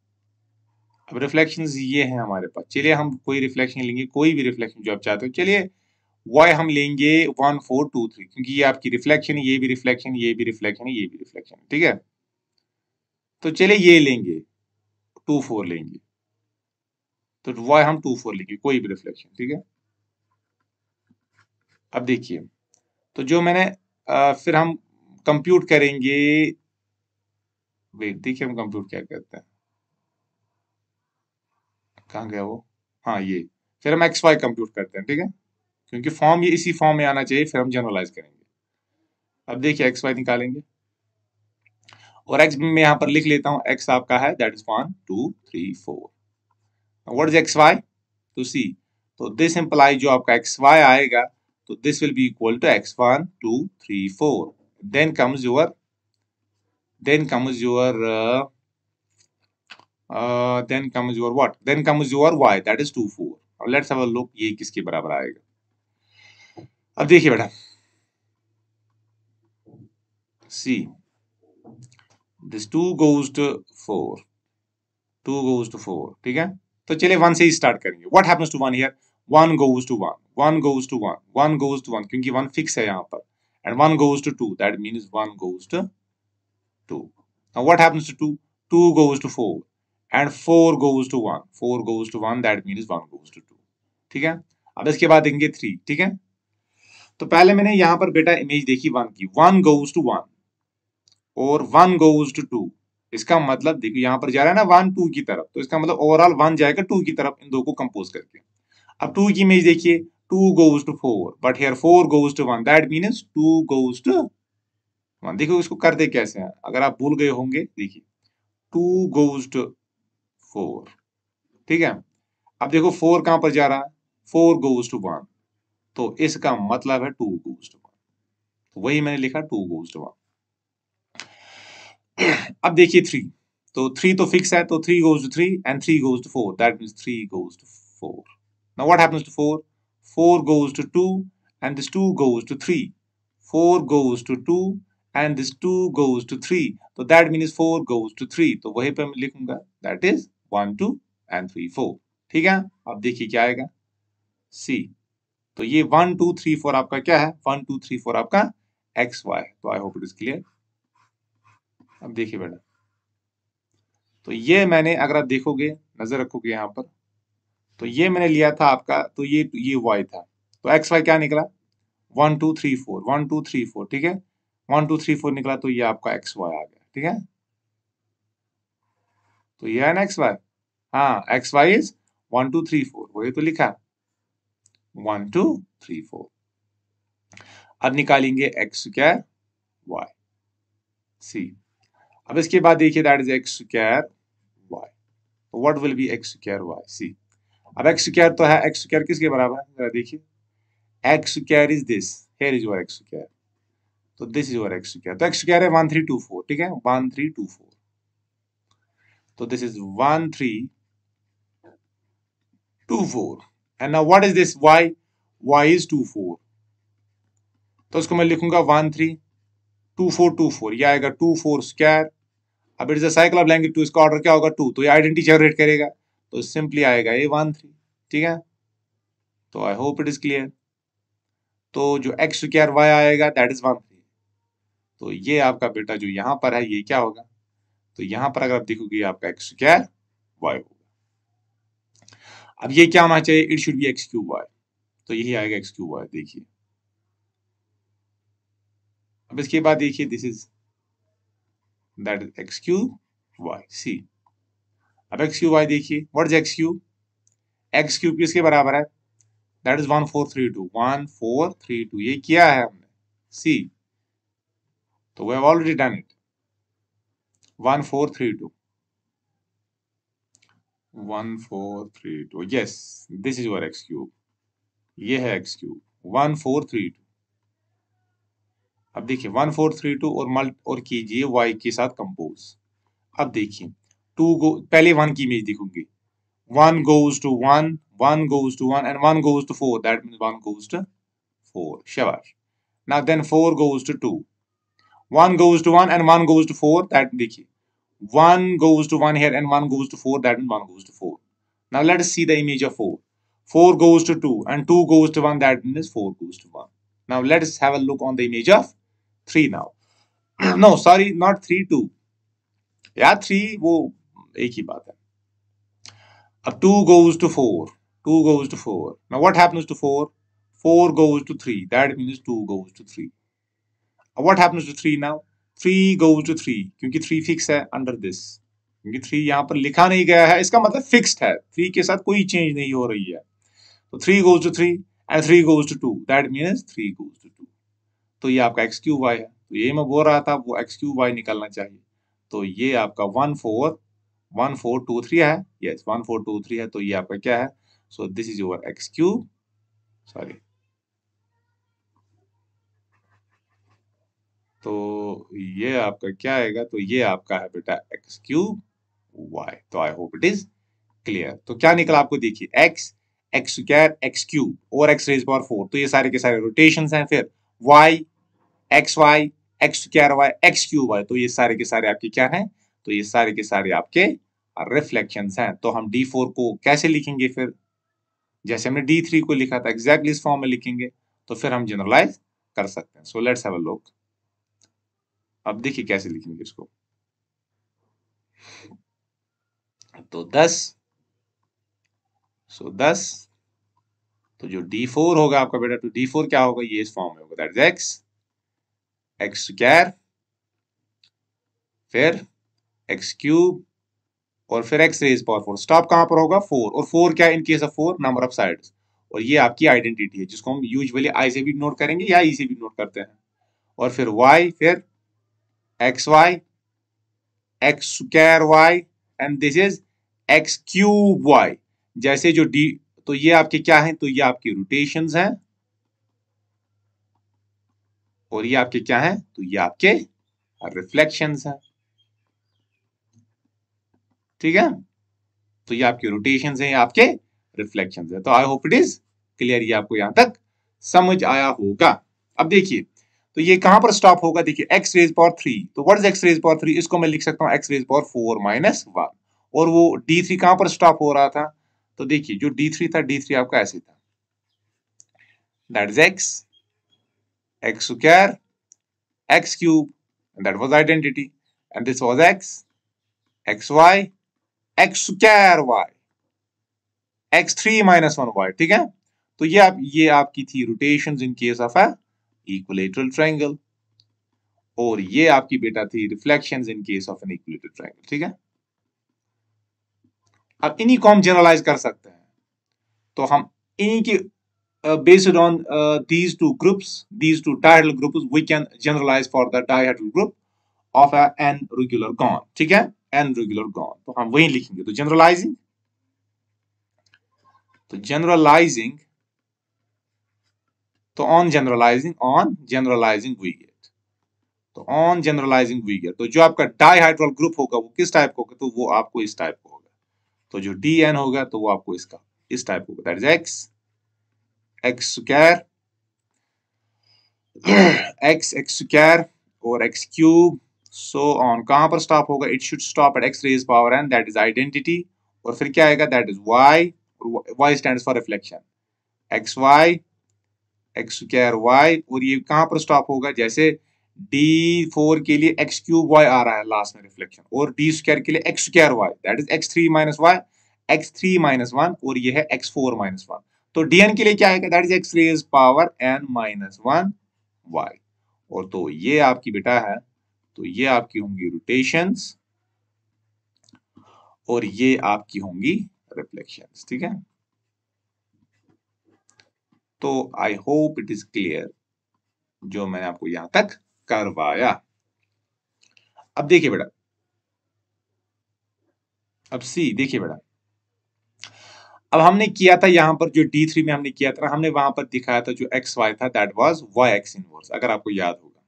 अब रिफ्लेक्शंस ये हैं हमारे पास, चलिए हम कोई रिफ्लेक्शन लेंगे, कोई भी रिफ्लेक्शन जो आप चाहते हो। चलिए y हम लेंगे 1 4 2 3, क्योंकि ये आपकी रिफ्लेक्शन, ये भी रिफ्लेक्शन, ये भी रिफ्लेक्शन, ये भी रिफ्लेक्शन, ठीक है। तो चलिए ये लेंगे 2 4 लेंगे, तो y हम 2 4 लेंगे, कोई भी रिफ्लेक्शन, ठीक है। अब देखिए, तो जो मैंने फिर हम कंप्यूट करेंगे, वेट देखिए हम कंप्यूट क्या करते हैं, कहाँ गया वो, हाँ ये, फिर हम एक्स वाई कंप्यूट करते हैं, ठीक है, क्योंकि फॉर्म ये इसी फॉर्म में आना चाहिए, फिर हम जनरलाइज करेंगे। अब देखिए एक्स वाई निकालेंगे, और एक्स में यहाँ पर लिख लेता हूँ, एक्स आपका है that is 1 2 3 4। What is x y, तो सी, तो दिस इंप्लाई जो आपका एक्स वाई आएगा, तो this will be equal to x 1 2 3 4, then comes your then comes your what? Then comes your y, that is 2 4। अब let's have a look, ये किसके बराबर आएगा। अब देखिए बेटा, see this 2 goes to 4, 2 goes to 4, ठीक है। तो चलिए 1 से ही स्टार्ट करेंगे। What happens to 1 here? 1 goes to 1, 1 goes to 1, 1 goes to 1, क्योंकि 1 फिक्स है यहाँ पर, and 1 goes to 2, that means 1 goes to 2। Now what happens to 2? 2 goes to 4 and 4 goes to 1, 4 goes to 1, that means 1 goes to 2, ठीक है। अब इसके बाद देखेंगे 3, ठीक है। तो पहले मैंने यहाँ पर बेटा इमेज देखी 1 की, 1 goes to 1 और 1 goes to 2, इसका मतलब देखिए यहाँ पर जा रहा है ना 1 2 की तरफ, तो इसका मतलब ओवरऑल 1 जाएगा 2 की तरफ, इन दो को कंपोज करके। अब 2 की इमेज देखिए, 2 goes to 4, but here 4 goes to 1, that means 2 goes to 1। देखो इसको करते कैसे हैं, अगर आप भूल गए होंगे, देखिए 2 goes to 4, ठीक है। अब देखो 4 कहां पर जा रहा है, 4 goes to 1, तो इसका मतलब है 2 goes to 1, तो वही मैंने लिखा 2 goes to 1। अब देखिए 3, तो 3 तो फिक्स है, तो 3 goes to 3 and 3 goes to 4. That means 3 goes to 4. Now what happens to 4? 4 goes to 2 and this 2 goes to 3. 4 goes to 2 and this 2 goes to 3. So that means 4 goes to 3. तो वहीं पे मैं लिखूंगा that is 1 2 and 3 4. ठीक है, अब देखिए क्या आएगा C. तो ये 1 2 3 4 आपका क्या है, 1 2 3 4 आपका एक्स वाई. तो I hope it is clear. अब देखिए बेटा, तो ये मैंने, अगर आप देखोगे, नजर रखोगे यहाँ पर, तो ये मैंने लिया था आपका, तो ये वाई था, तो एक्स वाई क्या निकला 1 2 3 4 1 2 3 4. ठीक है, 1 2 3 4 निकला, तो ये आपका एक्स वाई आ गया. ठीक है, तो ये है ना एक्स वाई. हाँ, एक्स वाई इज 1 2 3 4, वही तो लिखा 1 2 3 4. अब निकालेंगे एक्स स्क्वायर वाई सी. अब इसके बाद देखिए that is x square y. तो what will be x square y सी. अब एक्स स्क्वायर तो है, एक्स स्क्वायर किसके बराबर है, जरा देखिए, x square is this, here is your x square, तो this is your x square. तो एक्स स्क्वायर है 1 3 2 4. ठीक है, 1 3 2 4. तो this is 1 3 2 4. And now what is this y, y is 2 4. तो उसको मैं लिखूंगा 1 3 2 4 2 4. ये आएगा 2 4 स्क्वायर. अब it is a cycle of language 2, इसका ऑर्डर क्या होगा 2, तो ये आइडेंटिटी जनरेट करेगा, तो सिंपली आएगा ये 1 3. ठीक है, तो I hope it is clear. तो जो एक्स स्क्वायर वाई आएगा दैट इज 1 3. तो ये आपका बेटा जो यहाँ पर है ये क्या होगा, तो यहाँ पर अगर आप देखोगे आपका एक्स स्क्वायर वाई होगा. अब ये क्या होना चाहिए, it should be x cube y. तो यही आएगा एक्स क्यूब वाई. देखिए, अब इसके बाद देखिए this is that is x cube y सी. अब एक्स क्यूब वाई देखिए, what is x cube, x cube किसके बराबर है, दैट इज 1 4 3 2. 1 4 3 2. ये किया है हमने सी, तो we have already done it. 1 4 3 2. 1 4 3 2. Yes, this is your x cube. ये है एक्स क्यूब 1 4 3 2. अब देखिए 1 4 3 2 और कीजिए y के साथ कंपोज. अब देखिए 2 गो, पहले 1 की image दिखूंगी, 1 goes to 1, 1 goes to 1 and 1 goes to 4. That means 1 goes to 4. Shabash. Now then 4 goes to 2. 1 goes to 1 and 1 goes to 4. That देखिए 1 goes to 1 here and 1 goes to 4. That means 1 goes to 4. Now let us see the image of 4. 4 goes to 2 and 2 goes to 1. That means 4 goes to 1. Now let us have a look on the image of 3 now. No, sorry, not 3 2. यार 3 वो एक ही बात है. अब 2 goes to 4. 2 goes to 4. Now what happens to 4? 4 goes to 3. That means 2 goes to 3. What happens to 3 now? 3 goes to 3. क्योंकि 3 fix है under this. क्योंकि 3 यहाँ पर लिखा नहीं गया है, इसका मतलब फिक्स्ड है. 3 के साथ कोई चेंज नहीं हो रही है. तो 3 goes to 3 and 3 goes to 2. That means 3 goes to 2. तो ये आपका x क्यूब y है. तो ये मैं बोल रहा था वो x क्यूब y निकलना चाहिए. तो ये आपका 1 4 1 4 2 3 है. यस, 1 4 2 3 है. तो ये आपका क्या है, so this is your x cube, sorry, तो ये आपका क्या आएगा, तो ये आपका है बेटा x क्यूब y. तो I hope it is clear. तो क्या निकला आपको, देखिए x x square x cube और x रेज पावर 4. तो ये सारे के सारे रोटेशंस हैं. फिर y x y x square y x cube y. तो ये सारे के सारे आपके क्या हैं, तो ये सारे के सारे आपके रिफ्लेक्शंस हैं. तो हम D4 को कैसे लिखेंगे, फिर जैसे हमने D3 को लिखा था एग्जैक्टली इस फॉर्म में लिखेंगे, तो फिर हम जनरलाइज कर सकते हैं. सो लेट्स हैव अ लुक. अब देखिए कैसे लिखेंगे इसको. तो 10, सो 10, तो जो D4 होगा आपका बेटा, तो D4 क्या होगा, ये इस फॉर्म में होगा, that is x x square, फिर एक्स क्यूब और फिर एक्स रेज पावर 4. स्टॉप कहां पर होगा, 4. और 4 क्या, इन case of 4 number of sides. और ये आपकी आइडेंटिटी है जिसको हम यूजुअली आई से भी नोट करेंगे या ई से भी नोट करते हैं. और फिर y, फिर x y x square y and this is x cube y. जैसे जो डी, तो ये आपके क्या है, तो ये आपकी रोटेशंस हैं और ये आपके क्या हैं, तो ये आपके रिफ्लेक्शंस हैं. ठीक है। तो ये आपके रोटेशन है, आपके रिफ्लेक्शन है। तो I hope it is clear, ये आपको यहां तक समझ आया होगा। अब देखिए, तो ये कहां पर स्टॉप होगा, देखिए x रेज पावर 3, तो what is x raise power 3, इसको मैं लिख सकता हूं x रेज पावर 4 माइनस 1। और वो d3 कहां पर स्टॉप हो रहा था, तो देखिए जो d3 था, d3 आपका ऐसे था, that is x square x cube, that was identity, and this was xy x square y x3 minus 1y, ठीक है। तो ये आपकी थी rotations in case of a equilateral triangle, और ये आपकी बेटा थी reflections in case of an equilateral triangle, ठीक है। अब इन्हीं को हम जनरलाइज कर सकते हैं, तो हम इन्हीं की based on these two groups, these two dihedral groups, we can generalize for the dihedral group of a n regular cone, ठीक है, n regular cone। तो हम वही लिखेंगे, तो generalizing तो on generalizing we get, तो on generalizing we get, तो जो आपका डाइहाइड्रल ग्रुप होगा वो किस टाइप का होगा, तो वो आपको इस टाइप का होगा। तो जो dn होगा तो वो आपको इसका इस टाइप का होगा, that is x square x square और x क्यूब, सो ऑन। कहां पर स्टॉप होगा, it should stop at x raise power n, that is identity. और फिर क्या आएगा, that is y, y stands for reflection, xy x square y, और ये कहां पर स्टॉप होगा, जैसे d4 के लिए x क्यूब y आ रहा है लास्ट में रिफ्लेक्शन, और d स्क्वायर के लिए x square y, that is x3 minus y, x3 minus 1, और ये है x4 माइनस 1। तो dn के लिए क्या आएगा, that is x raise power n minus 1 y। और तो ये आपकी बेटा है, तो ये आपकी होंगी रोटेशंस और ये आपकी होंगी रिफ्लेक्शंस, ठीक है। तो I hope it is clear जो मैंने आपको यहां तक करवाया। अब देखिए बेटा, अब सी देखिए बेटा, अब हमने किया था यहां पर जो D3 में हमने किया था, हमने वहां पर दिखाया था जो XY था, दैट वाज YX इनवर्स, अगर आपको याद होगा,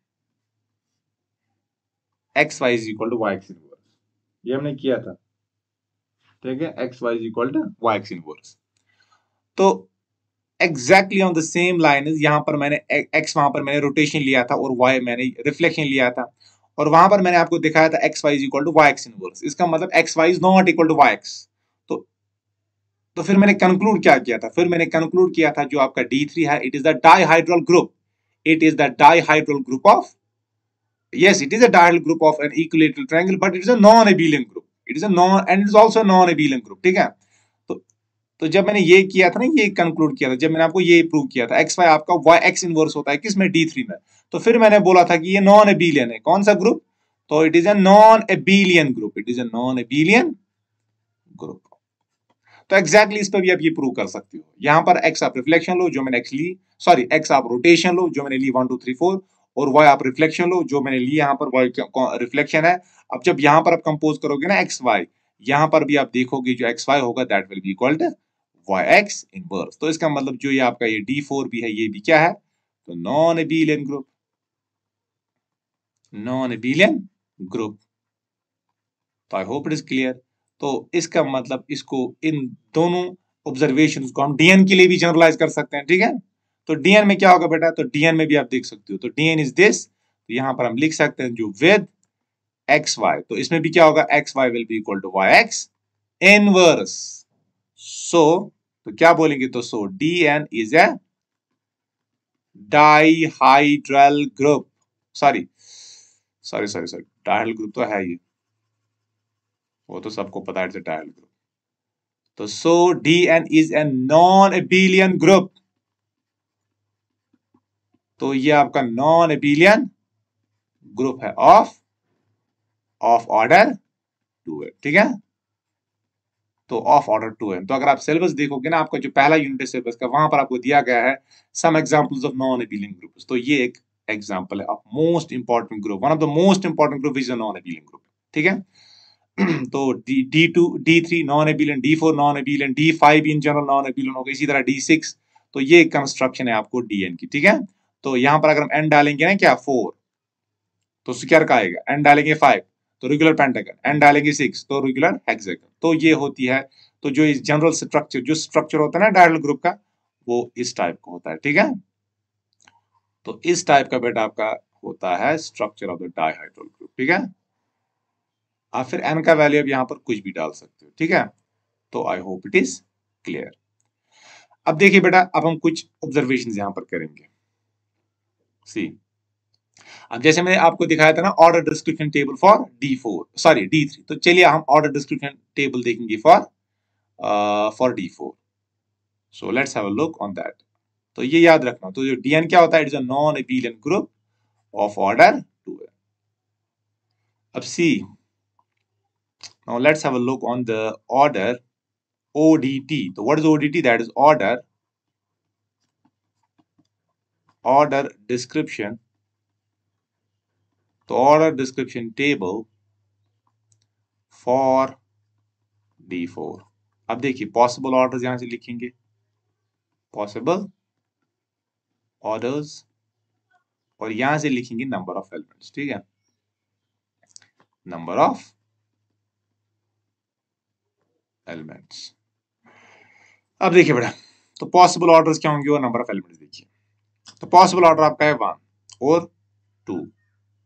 XY is equal to YX inverse, ये हमने किया था, ठीक है, XY is equal to YX inverse. तो exactly on the same line यहां पर मैंने x वहां पर मैंने रोटेशन लिया था और y मैंने रिफ्लेक्शन लिया था, और वहां पर मैंने आपको दिखाया था xy is equal to YX inverse, इसका मतलब xy is not equal to YX। तो फिर मैंने कंक्लूड क्या किया था, फिर मैंने कंक्लूड किया था जो आपका D3 है, it is the dihedral group, it is the dihedral group of, yes it is a dihedral group of an equilateral triangle, but it is a non-abelian group, it is a non and it is also a non-abelian group, ठीक है। तो जब मैंने ये किया था ना, ये कंक्लूड किया था, जब मैंने आपको ये प्रूव किया था xy आपका yx इनवर्स होता है किसमें, D3 में, तो फिर मैंने बोला था कि ये नॉन एबिलियन है, कौन सा ग्रुप, तो it is a non abelian group, it is a non abelian group. तो एग्जैक्टली इस पर भी आप ये प्रूव कर सकते हो, यहां पर x आप रिफ्लेक्शन लो जो मैंने x ली, सॉरी x आप रोटेशन लो जो मैंने ली 1 2 3 4, और y आप रिफ्लेक्शन लो जो मैंने ली, यहाँ पर y रिफ्लेक्शन है। अब जब यहाँ पर आप कंपोज करोगे ना xy, यहाँ पर भी आप देखोगे जो xy होगा that will be equal to yx inverse. तो इसका मतलब जो ये आपका ये D4 भी है, ये भी क्या है, तो non abelian group, non abelian group. तो I hope it is clear. तो इसका मतलब इसको इन दोनों ऑब्जर्वेशंस को हम डीएन के लिए भी जनरलाइज कर सकते हैं, ठीक है। तो डीएन में क्या होगा बेटा, तो डीएन में भी आप देख सकते हो, तो डीएन इज दिस, तो यहां पर हम लिख सकते हैं जो विद एक्स वाई, तो इसमें भी क्या होगा, x y will be equal to y x inverse. So तो क्या बोलेंगे, तो so DN is a dihedral group, sorry sorry sorry sorry dihedral group तो है ये, वो तो सबको पता है डाइहाइड्रल ग्रुप। तो so DN is a non abelian group, तो ये आपका नॉन एबिलियन ग्रुप है ऑफ ऑर्डर 2 है, ठीक है। तो ऑफ ऑर्डर 2 है। तो अगर आप सिलेबस देखोगे ना, आपका जो पहला यूनिट है सिलेबस का, वहां पर आपको दिया गया है some examples of non abelian groups, तो ये एक एग्जांपल है of most important group, one of the most important group is a non abelian group, ठीक है। तो D2 D3 non abelian, D4 non abelian, D5 in general non abelian होगा, इसी तरह D6। तो ये कंस्ट्रक्शन है आपको डीएन की, ठीक है। तो यहां पर अगर हम n डालेंगे ना क्या 4, तो स्क्वायर का आएगा, n डालेंगे 5, तो रेगुलर पेंटागन, एन डालेंगे 6 तो रेगुलर हेक्सागन। तो ये होती है, तो जो जनरल स्ट्रक्चर, जो स्ट्रक्चर होता है ना डायहेड्रल ग्रुप का, वो इस टाइप का होता है। ठीक है, तो इस टाइप का बेटा आपका होता है structure of the dihedral group. ठीक है, आप फिर एन का वैल्यू अब यहाँ पर कुछ भी डाल सकते हो। ठीक है, तो I hope it is clear. अब देखिए बेटा, अब हम कुछ ऑब्जर्वेशंस यहां पर करेंगे। सी, अब जैसे मैंने आपको दिखाया था ना order description table for D4, sorry D3, तो चलिए हम ऑर्डर डिस्क्रिप्शन टेबल देखेंगे for D4। So let's have a look on that. तो ये याद रखना, तो जो DN क्या होता है, it is a non abelian group of order 2 है। अब see, now let's have a look on the order ODT। तो what is ODT? That is order description, तो order description table for D4। अब देखिए possible orders यहां से लिखेंगे, possible orders, और यहां से लिखेंगे नंबर ऑफ एलिमेंट्स। ठीक है, नंबर ऑफ एलिमेंट्स। अब देखिए बेटा, तो पॉसिबल ऑर्डर्स क्या होंगे और नंबर ऑफ एलिमेंट्स देखिए। तो पॉसिबल ऑर्डर आपका है 1 और 2,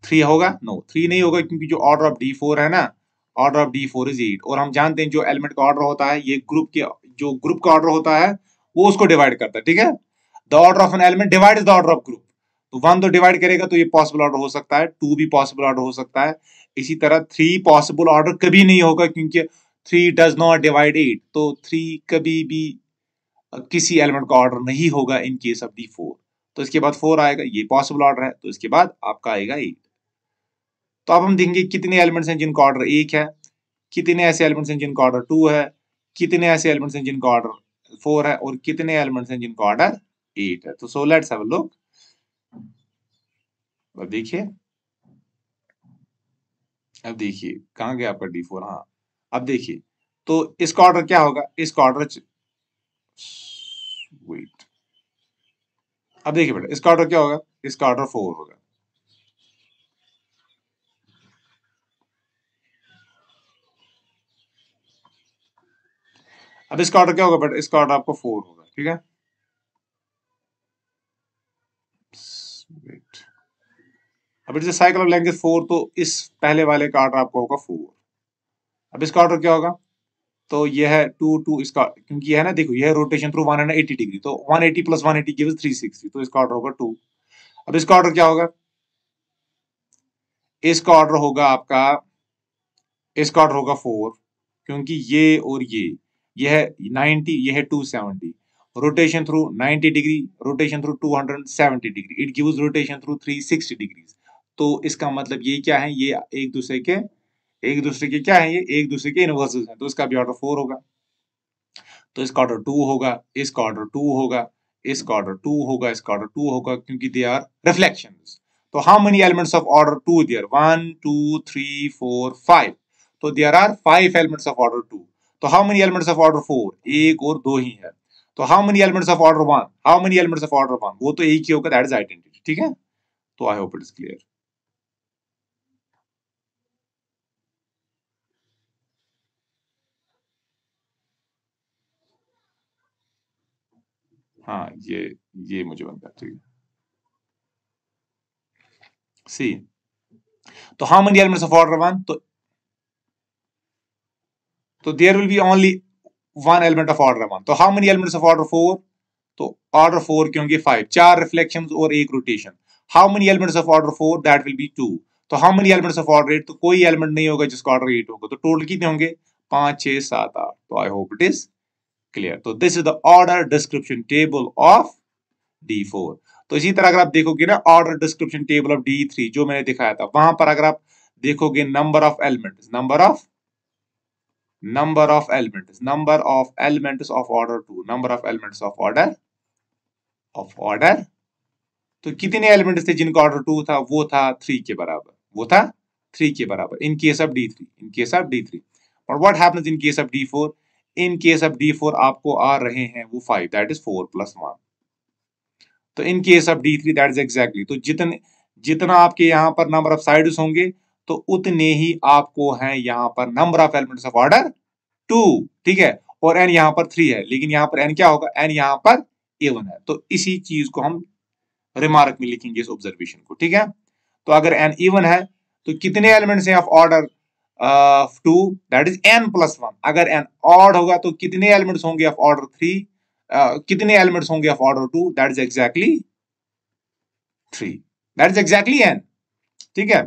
3 होगा? नो, 3 नहीं होगा, क्योंकि जो ऑर्डर ऑफ D4 है ना, ऑर्डर ऑफ D4 इज 8, और हम जानते हैं जो एलिमेंट का ऑर्डर होता है, ये ग्रुप के, जो ग्रुप का ऑर्डर होता है वो उसको डिवाइड करता है। ठीक है, the order of an element divide the order of group. तो 1 तो डिवाइड करेगा, तो ये पॉसिबल ऑर्डर हो सकता है, 2 भी पॉसिबल ऑर्डर हो सकता है। इसी तरह 3 पॉसिबल ऑर्डर कभी नहीं होगा, क्योंकि 3 डज नॉट डिवाइड 8, तो 3 कभी भी किसी एलिमेंट का ऑर्डर नहीं होगा इन केस ऑफ D4। तो इसके बाद 4 आएगा, ये पॉसिबल ऑर्डर है, तो इसके बाद आपका आएगा 8। तो अब हम देखेंगे कितने एलिमेंट्स हैं जिनका ऑर्डर 1 है, कितने ऐसे एलिमेंट्स हैं जिनका ऑर्डर 2 है, कितने ऐसे एलिमेंट्स हैं जिनका ऑर्डर 4 है, और कितने एलिमेंट्स हैं जिनका ऑर्डर 8 है। तो so let's have a look. अब देखिए, अब देखिए कहां गया आपका D4। हाँ, अब देखिए, तो इसका ऑर्डर क्या होगा, इसका ऑर्डर, वेट, अब देखिए बेटा, इसका ऑर्डर क्या होगा, इसका ऑर्डर 4 होगा। अब इसका ऑर्डर क्या होगा बेटा, इसका ऑर्डर आपको 4 होगा। ठीक है, वेट, अब इट्स साइकिल ऑफ लेंथ 4, तो इस पहले वाले का ऑर्डर आपको होगा 4। अब इसका ऑर्डर क्या होगा, तो यह है 2 2, इसका, क्योंकि यह है ना, देखो यह रोटेशन थ्रू 180 डिग्री, तो 180 प्लस 180 गिव्स 360, तो इसका ऑर्डर होगा 2। अब इसका ऑर्डर क्या होगा, इसका ऑर्डर होगा आपका, इसका ऑर्डर होगा 4, क्योंकि ये और ये है 90, ये है 270, rotation through 90 degree, rotation through 270 degree, it gives rotation through 360 degree. तो इसका मतलब ये क्या है, ये एक दूसरे के क्या है, ये एक दूसरे के इनवर्सेस हैं, तो इसका भी ऑर्डर 4 होगा। तो इसका ऑर्डर 2 होगा, इसका ऑर्डर 2 होगा, इसका ऑर्डर 2 होगा, इसका ऑर्डर 2 होगा, क्योंकि दे आर रिफ्लेक्शंस। तो how many elements of order 2 there, 1 2 3 4 5, तो there are 5 elements of order 2। तो how many elements of order 4, एक और 2 ही है। तो how many elements of order 1, how many elements of order 1, वो तो एक ही होगा, दैट इज आइडेंटिटी। ठीक है, तो I hope it is clear. हाँ, ये मुझे बनता है। ठीक है, सी, तो how many elements of order 1, तो there will be only one element of order 1। तो how many elements of order 4, तो ऑर्डर 4 क्योंकि 5, 4 रिफ्लेक्शंस और एक rotation. How many elements of order 4, that will be 2। तो how many elements of order 8, तो कोई element नहीं होगा जिसका ऑर्डर 8 होगा, तो टोटल कितने होंगे, 5 6 7 8। तो I hope it is clear. तो this is the order description table of D4। तो इसी तरह अगर आप देखोगे ना order description table of D3 जो मैंने दिखाया था, वहां पर अगर आप देखोगे number of elements, number of elements of order 2, number of elements of order, तो कितने एलिमेंट्स थे जिनका ऑर्डर 2 था, वो था 3 के बराबर, वो था 3 के बराबर इन केस ऑफ D3। और what happens in case of D4, in case of D4 आपको आ रहे हैं वो 5, दैट इज 4 + 1। तो in case of D3 that is exactly, तो जितना आपके यहाँ पर नंबर ऑफ साइड्स होंगे, तो उतने ही आपको हैं यहाँ पर number of elements of order 2, ठीक है, और n यहाँ पर 3 है, लेकिन यहाँ पर n क्या होगा, n यहाँ पर A1 है। तो इसी चीज को हम रिमार्क में लिखेंगे इस ऑब्जर्वेशन को, ठीक है। तो अगर n इवन है तो कितने एलिमेंट्स हैं of order 2, that is n plus 1। अगर n ऑड होगा तो कितने एलिमेंट्स होंगे ऑफ ऑर्डर 3, कितने एलिमेंट्स होंगे of order 2, that is exactly 3, that is exactly n, ठीक है।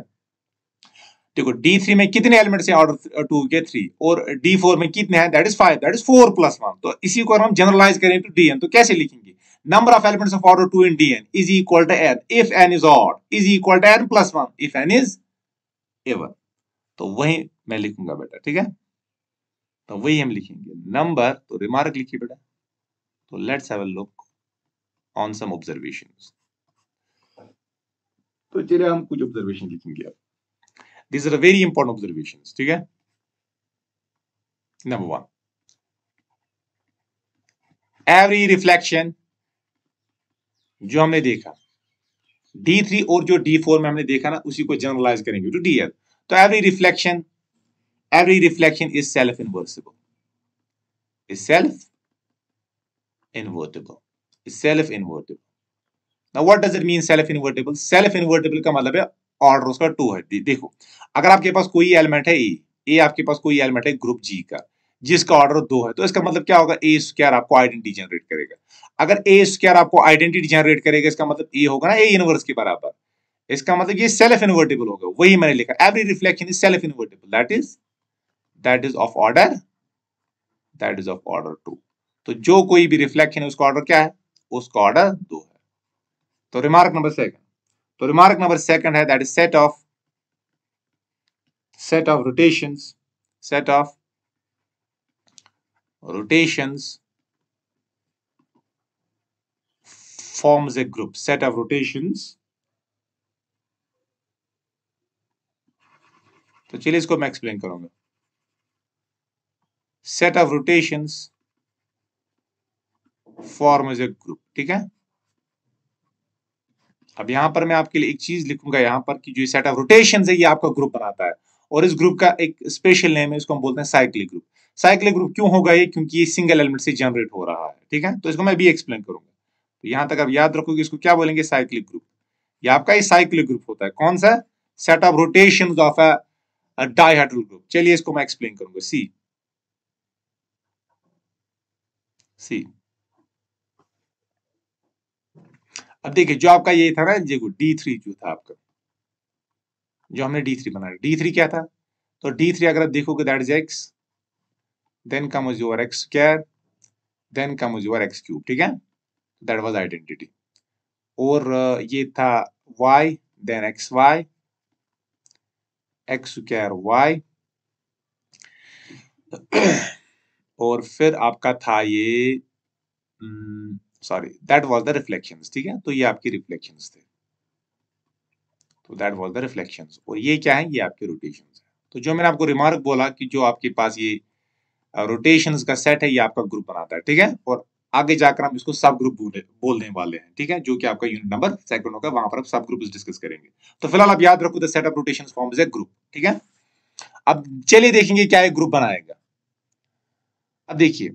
देखो D3 में कितने एलिमेंट्स हैं ऑर्डर 2 के, 3, और D4 में कितने हैं, that is 5, that is 4 plus 1। तो इसी को हम जनरलाइज करें तो Dn, तो कैसे लिखेंगे, number of elements of order 2 in Dn is equal to n if n is odd is equal to n plus 1 if n is even। तो वही मैं लिखूंगा बेटा, ठीक है। तो वही हम लिखेंगे नंबर, तो रिमार्क लिखिए बेटा। तो let's have a look on some observations. तो चलिए हम कुछ ऑब्जर्वेशन लिखेंगे अब। These are very important observations, ठीक है। नंबर 1, every reflection जो हमने देखा D3 और जो D4 में हमने देखा ना, उसी को जनरलाइज करेंगे टू DL। तो every reflection is self invertible, now what does it mean self invertible? self invertible का मतलब है ऑर्डर उसका 2 है। देखो अगर आपके पास कोई एलिमेंट है ए आपके पास कोई एलिमेंट है ग्रुप G का जिसका ऑर्डर 2 है, तो इसका मतलब क्या होगा, ए स्क्वायर आपको आइडेंटिटी जनरेट करेगा। अगर ए स्क्वायर आपको आइडेंटिटी जनरेट करेगा, इसका मतलब ए होगा ना ए इनवर्स के बराबर, इसका मतलब ये सेल्फ इनवर्टिबल होगा। वही मैंने लिखा, every reflection is self invertible, that is of order 2। तो जो कोई भी रिफ्लेक्शन है उसका ऑर्डर क्या है, उसका ऑर्डर 2 है। तो रिमार्क नंबर सेकंड है that is set of rotations forms a group, set of rotations। तो चलिए इसको मैं एक्सप्लेन करूंगा। set of rotations forms a group, ठीक है। अब यहां पर मैं आपके लिए एक चीज लिखूंगा यहां पर कि जो सेट ऑफ रोटेशंस है ये आपका ग्रुप बनाता है, और इस ग्रुप का एक स्पेशल नेम है, इसको हम बोलते हैं साइक्लिक ग्रुप। साइक्लिक ग्रुप क्यों होगा ये, क्योंकि ये सिंगल एलिमेंट से जनरेट हो रहा है, ठीक है। तो इसको मैं भी एक्सप्लेन करूंगा। तो यहां तक आप याद रखोगे, इसको क्या बोलेंगे, साइक्लिक ग्रुप। ये आपका ये साइक्लिक ग्रुप होता है, कौन सा, set of rotations of a dihedral group. चलिए इसको मैं एक्सप्लेन करूंगा। सी अब देखिए जो आपका ये था ना, देखो D3 जो था आपका, जो हमने D3 बनाया, D3 क्या था, तो D3 अगर आप देखोगे that is x, then comes your x square, then comes your x cube, ठीक है, दैट वाज आइडेंटिटी। और ये था y, then xy, x square y, और फिर आपका था ये sorry that was the reflections, ठीक है। तो ये आपकी रिफ्लेक्शंस थे, तो दैट वाज द रिफ्लेक्शंस। और ये क्या है, ये आपके रोटेशंस है। तो जो मैंने आपको रिमार्क बोला कि जो आपके पास ये रोटेशंस का सेट है ये आपका ग्रुप बनाता है, ठीक है। और आगे जाकर हम इसको सब ग्रुप बोलने वाले हैं, ठीक है, जो कि आपका यूनिट नंबर सेकंड होगा, वहां पर आप सब ग्रुप डिस्कस करेंगे। तो फिलहाल आप याद रखो the set of rotations forms a group, ठीक है। अब चलिए देखेंगे क्या एक ग्रुप बनाएगा। अब देखिए,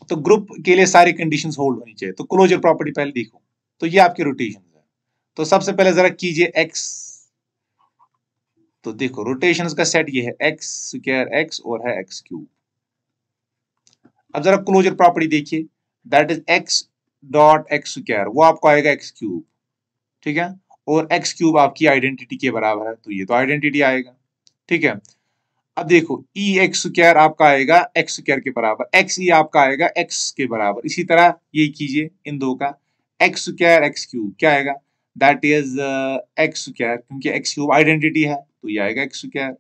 तो ग्रुप के लिए सारी कंडीशंस होल्ड होनी चाहिए। तो क्लोजर प्रॉपर्टी पहले देखो, तो ये आपके रोटेशन है। तो सबसे पहले जरा कीजिए x, तो देखो रोटेशंस का सेट ये है x स्क्वायर x और है x क्यूब। अब जरा क्लोजर प्रॉपर्टी देखिए, that is x dot x square, वो आपको आएगा x क्यूब, ठीक है, और x क्यूब आपकी आइडेंटिटी के बराबर है, तो ये तो आइडेंटिटी आएगा, ठीक है। अब देखो ई एक्स स्क्वायर आपका आएगा एक्स स्क्वायर के बराबर, एक्स ई आपका आएगा एक्स के बराबर। इसी तरह ये कीजिए इन दो का, एक्स स्क्वायर एक्स क्यूब क्या आएगा, दैट इज एक्स स्क्वायर, क्योंकि एक्स क्यूब आइडेंटिटी है तो ये आएगा एक्स स्क्वायर।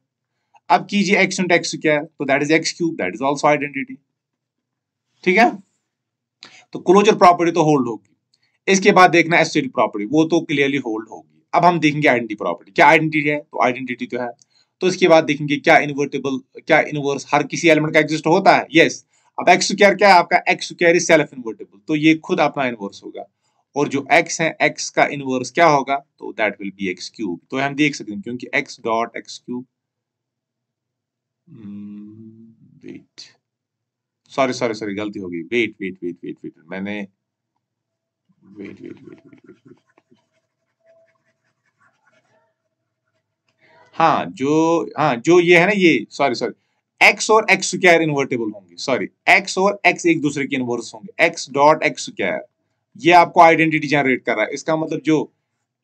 अब कीजिए एक्स इंटू एक्स स्क्वायर, तो that is x cube, that is also identity, ठीक है। तो क्लोजर प्रॉपर्टी तो होल्ड होगी। इसके बाद देखना एस्टेटिक प्रॉपर्टी, वो तो क्लियरली होल्ड होगी। अब हम देखेंगे आइडेंटिटी प्रॉपर्टी, क्या आइडेंटिटी है, तो आइडेंटिटी तो है। तो इसके बाद देखेंगे क्या इनवर्टिबल, क्या इनवर्स हर किसी एलिमेंट का एग्जिस्ट होता है, यस। अब एक्स स्क्वायर क्या है आपका, x square is self invertible, तो ये खुद अपना इनवर्स होगा। और जो x है x का इनवर्स क्या होगा, तो that will be x cube. तो हम देख सकते हैं क्योंकि x dot x cube, wait sorry sorry sorry गलती हो गई, wait wait wait wait wait मैंने wait wait wait wait wait wait हाँ जो ये है ना, ये सॉरी सॉरी x और x स्क्वायर इन्वर्टेबल होंगे, सॉरी x और x एक दूसरे के इनवर्स होंगे, x डॉट x स्क्वायर, ये आपको आइडेंटिटी जनरेट कर रहा है। इसका मतलब जो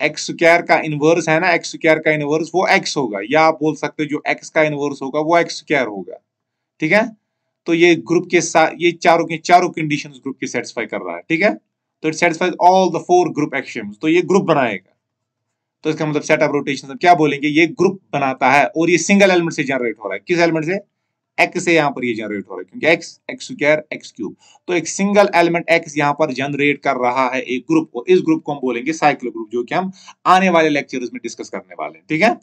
x स्क्वायर का इनवर्स है ना, x स्क्वायर का इनवर्स वो x होगा, या आप बोल सकते हो जो x का इनवर्स होगा वो x स्क्वायर होगा, ठीक है। तो ये ग्रुप के साथ ये चारों कंडीशंस ग्रुप के सेटिस्फाई कर रहा है, ठीक है। तो it satisfies all the 4 group axioms, तो ये ग्रुप बनाएगा। तो इसका मतलब सेट ऑफ रोटेशन क्या बोलेंगे, ये ग्रुप बनाता है और ये सिंगल एलिमेंट से जनरेट हो रहा है। किस एलिमेंट से, x से यहाँ पर ये जनरेट हो रहा है, क्योंकि x स्क्वायर x क्यूब। तो एक सिंगल एलिमेंट x यहाँ पर जनरेट कर रहा है एक ग्रुप, और इस ग्रुप को हम बोलेंगे साइक्लो ग्रुप, जो कि हम आने वाले लेक्चर्स में डिस्कस करने वाले हैं, ठीक है।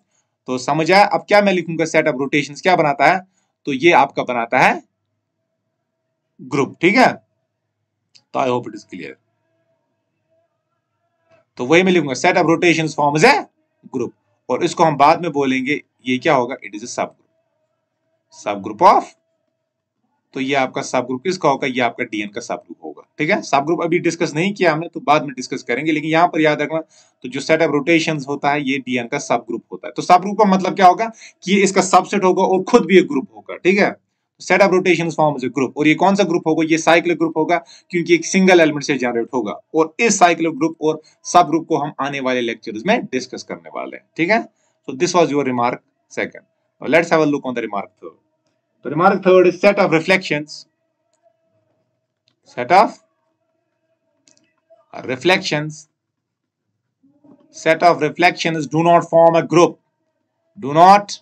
तो समझ आया। अब क्या मैं लिखूंगा, सेट ऑफ रोटेशन क्या बनाता है, तो ये आपका बनाता है ग्रुप, ठीक है। तो I hope it is clear. तो वही मैं लिखूंगा, सेट ऑफ रोटेशन फॉर्म्स है ग्रुप, और इसको हम बाद में बोलेंगे ये क्या होगा, इट इज अ सब ग्रुप ऑफ, तो ये आपका सब ग्रुप किसका होगा, ये आपका डीएन का सब ग्रुप होगा, ठीक है। सब ग्रुप अभी डिस्कस नहीं किया हमने, तो बाद में डिस्कस करेंगे, लेकिन यहां पर याद रखना, तो जो सेट ऑफ रोटेशंस होता है ये डीएन का सब ग्रुप होता है। तो सब ग्रुप का मतलब क्या होगा कि ये इसका सबसेट होगा और खुद भी एक ग्रुप होगा, ठीक है। Set of rotations forms a group, और ये कौन सा ग्रुप होगा, ये साइक्लिक ग्रुप होगा, क्योंकि एक सिंगल एलिमेंट से जनरेट होगा। और इस साइक्लिक ग्रुप और सब ग्रुप को हम आने वाले लेक्चर्स में डिस्कस करने वाले हैं, ठीक है। So this was your remark second. Let's have a look on the remark third. The remark third is set of reflections. Set of reflections. Set of reflections do not form a group. Do not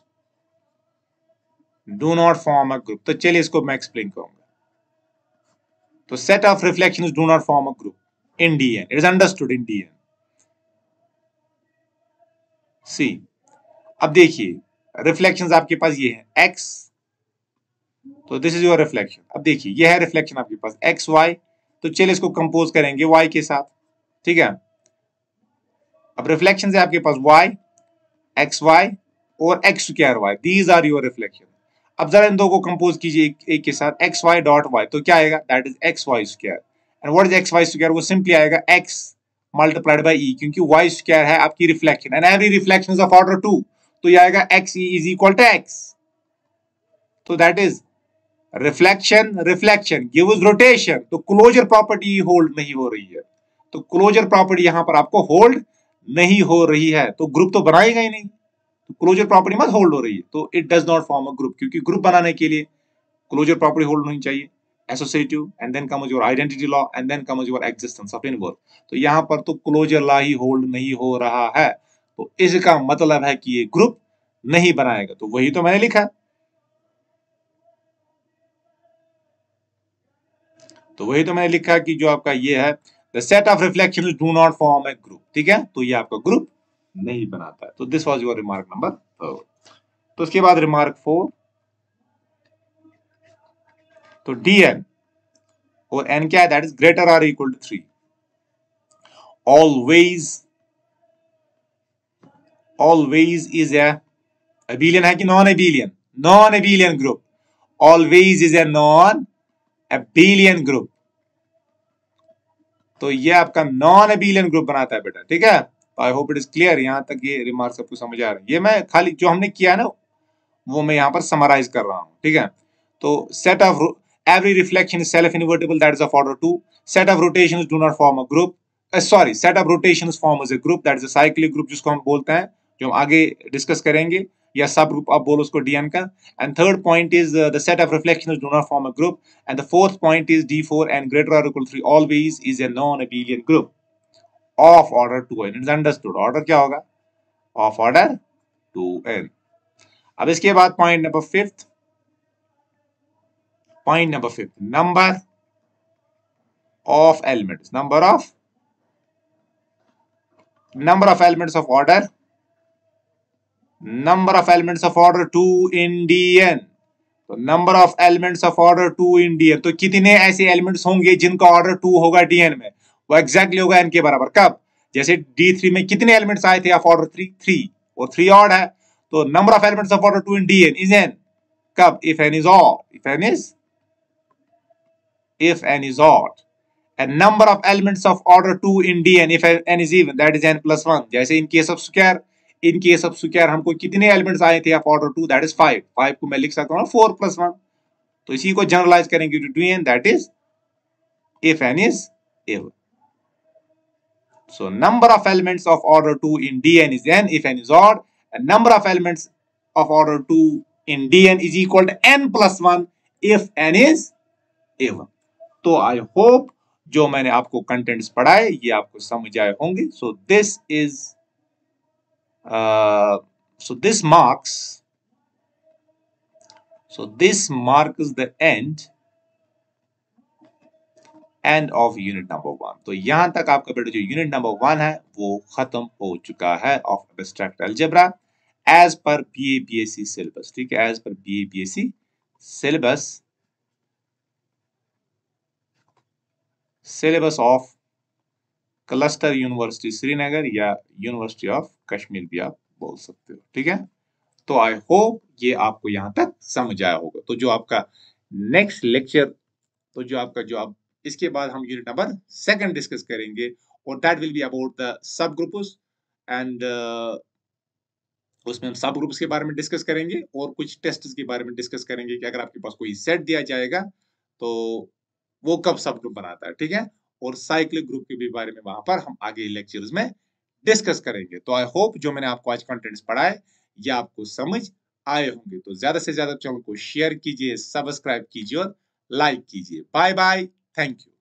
form a group. तो चलिए इसको मैं explain करूंगा। तो set of reflections do not form a group in DN. It is understood in DN. See, अब देखिए reflections आपके पास ये है x, तो दिस इज योर रिफ्लेक्शन। अब देखिए ये है रिफ्लेक्शन आपके पास एक्स वाई, तो चलिए इसको कंपोज करेंगे y के साथ, ठीक है। अब रिफ्लेक्शन है आपके पास y, एक्स वाई और x square y, these are your reflection. अब जरा इन दो को कंपोज कीजिए एक के साथ, एक्स वाई डॉट वाई, तो क्या आएगा, that is x y square. And what is x y square, वो सिंपली आएगा x मल्टीप्लाइड बाय e, क्योंकि y स्क्वायर है आपकी reflection, and every reflection is of order 2, तो ये आएगा x e is equal to x। तो that is reflection gives rotation, तो क्लोजर प्रॉपर्टी होल्ड नहीं हो रही है, तो क्लोजर प्रॉपर्टी यहां पर आपको होल्ड नहीं हो रही है, तो ग्रुप तो बनाएगा ही नहीं, तो क्लोजर प्रॉपर्टी मत होल्ड हो रही है, तो it does not form a group, क्योंकि ग्रुप बनाने के लिए क्लोजर प्रॉपर्टी होल्ड होनी चाहिए, associative, and then comes your identity law, and then comes your existence of inverse. तो यहां पर तो क्लोजर लॉ ही होल्ड नहीं हो रहा है, तो इसका मतलब है कि ये ग्रुप नहीं बनाएगा। तो वही तो मैंने लिखा, तो वही तो मैंने लिखा कि जो आपका ये है the set of reflections do not form A group, ठीक है। तो ये आपका ग्रुप नहीं बनाता है। तो this was your remark number 3। तो उसके बाद रिमार्क 4, तो dn और n क्या है, that is greater or equal to 3। Always is a abelian है कि non abelian, non abelian group, always is a non abelian group, तो ये आपका नॉन अबेलियन ग्रुप बनाता है बेटा, ठीक है। तो I hope it is clear, यहां तक ये रिमार्क सबको समझ आ रहा है। ये मैं खाली जो हमने किया है ना वो मैं यहां पर समराइज कर रहा हूं, ठीक है। तो set of every reflection is self invertible, that is of order 2। Set of rotations do not form a group, sorry set of rotations forms a group, that is a cyclic group, जिसको हम बोलते हैं, जो हम आगे discuss करेंगे, या सब ग्रुप आप बोलो उसको डीएन का। And third point is the set of reflections do not form a group, and the fourth point is D4 and greater or equal to 3 always is a non-abelian group of order 2n. It is understood, order क्या होगा, of order 2n। अब इसके बाद point number 5, number of elements, number of elements of order, number of elements of order 2 in DN। तो number of elements of order 2 in DN, तो कितने ऐसे elements होंगे जिनका ऑर्डर 2 होगा DN में, वो एग्जैक्टली होगा n के बराबर। कब? जैसे D3 में कितने एलिमेंट्स आए थे ऑफ ऑर्डर 3? 3, और 3 ऑड है, तो number of elements of order 2 in Dn is n। कब? if n is odd, if n is odd, and number of elements of order 2 in Dn if n is even, that is n plus 1। जैसे in case of square हमको कितने elements आए थे of order 2? That is 5। 5 को मैं लिख सकता हूँ 4 plus 1, तो इसी को जनरलाइज करेंगे to Dn, that is if n is even। So number of elements of order 2 in Dn is n if n is odd, and number of elements of order 2 in Dn is equal to n plus 1 if n is even। तो I hope जो मैंने आपको contents पढ़ाए ये आपको समझ आए होंगे। So this is this marks the end of unit number 1। तो यहां तक आपका बेटा जो यूनिट नंबर 1 है वो खत्म हो चुका है of abstract algebra as per BA BSc syllabus. ठीक है, as per BA BSc syllabus of cluster university Srinagar या यूनिवर्सिटी ऑफ कश्मीर भी आप बोल सकते हो। ठीक है, तो आई होप ये आपको यहां तक समझ आया होगा। तो जो आपका नेक्स्ट लेक्चर, तो जो आप इसके बाद हम यूनिट नंबर 2 डिस्कस करेंगे, और that will be about the sub groups, and उसमें हम सब ग्रुप्स के बारे में डिस्कस करेंगे और कुछ टेस्ट्स के बारे में डिस्कस करेंगे कि अगर आपके पास कोई सेट दिया जाएगा तो वो कब सब ग्रुप बनाता है। ठीक है, और साइक्लिक ग्रुप के भी बारे में वहां पर हम आगे लेक्चर्स में डिस्कस करेंगे। तो आई होप जो मैंने आपको आज कंटेंट्स पढ़ाए ये आपको समझ आए होंगे। तो ज्यादा से ज्यादा चैनल को शेयर कीजिए, सब्सक्राइब कीजिए और लाइक कीजिए। Bye bye, thank you.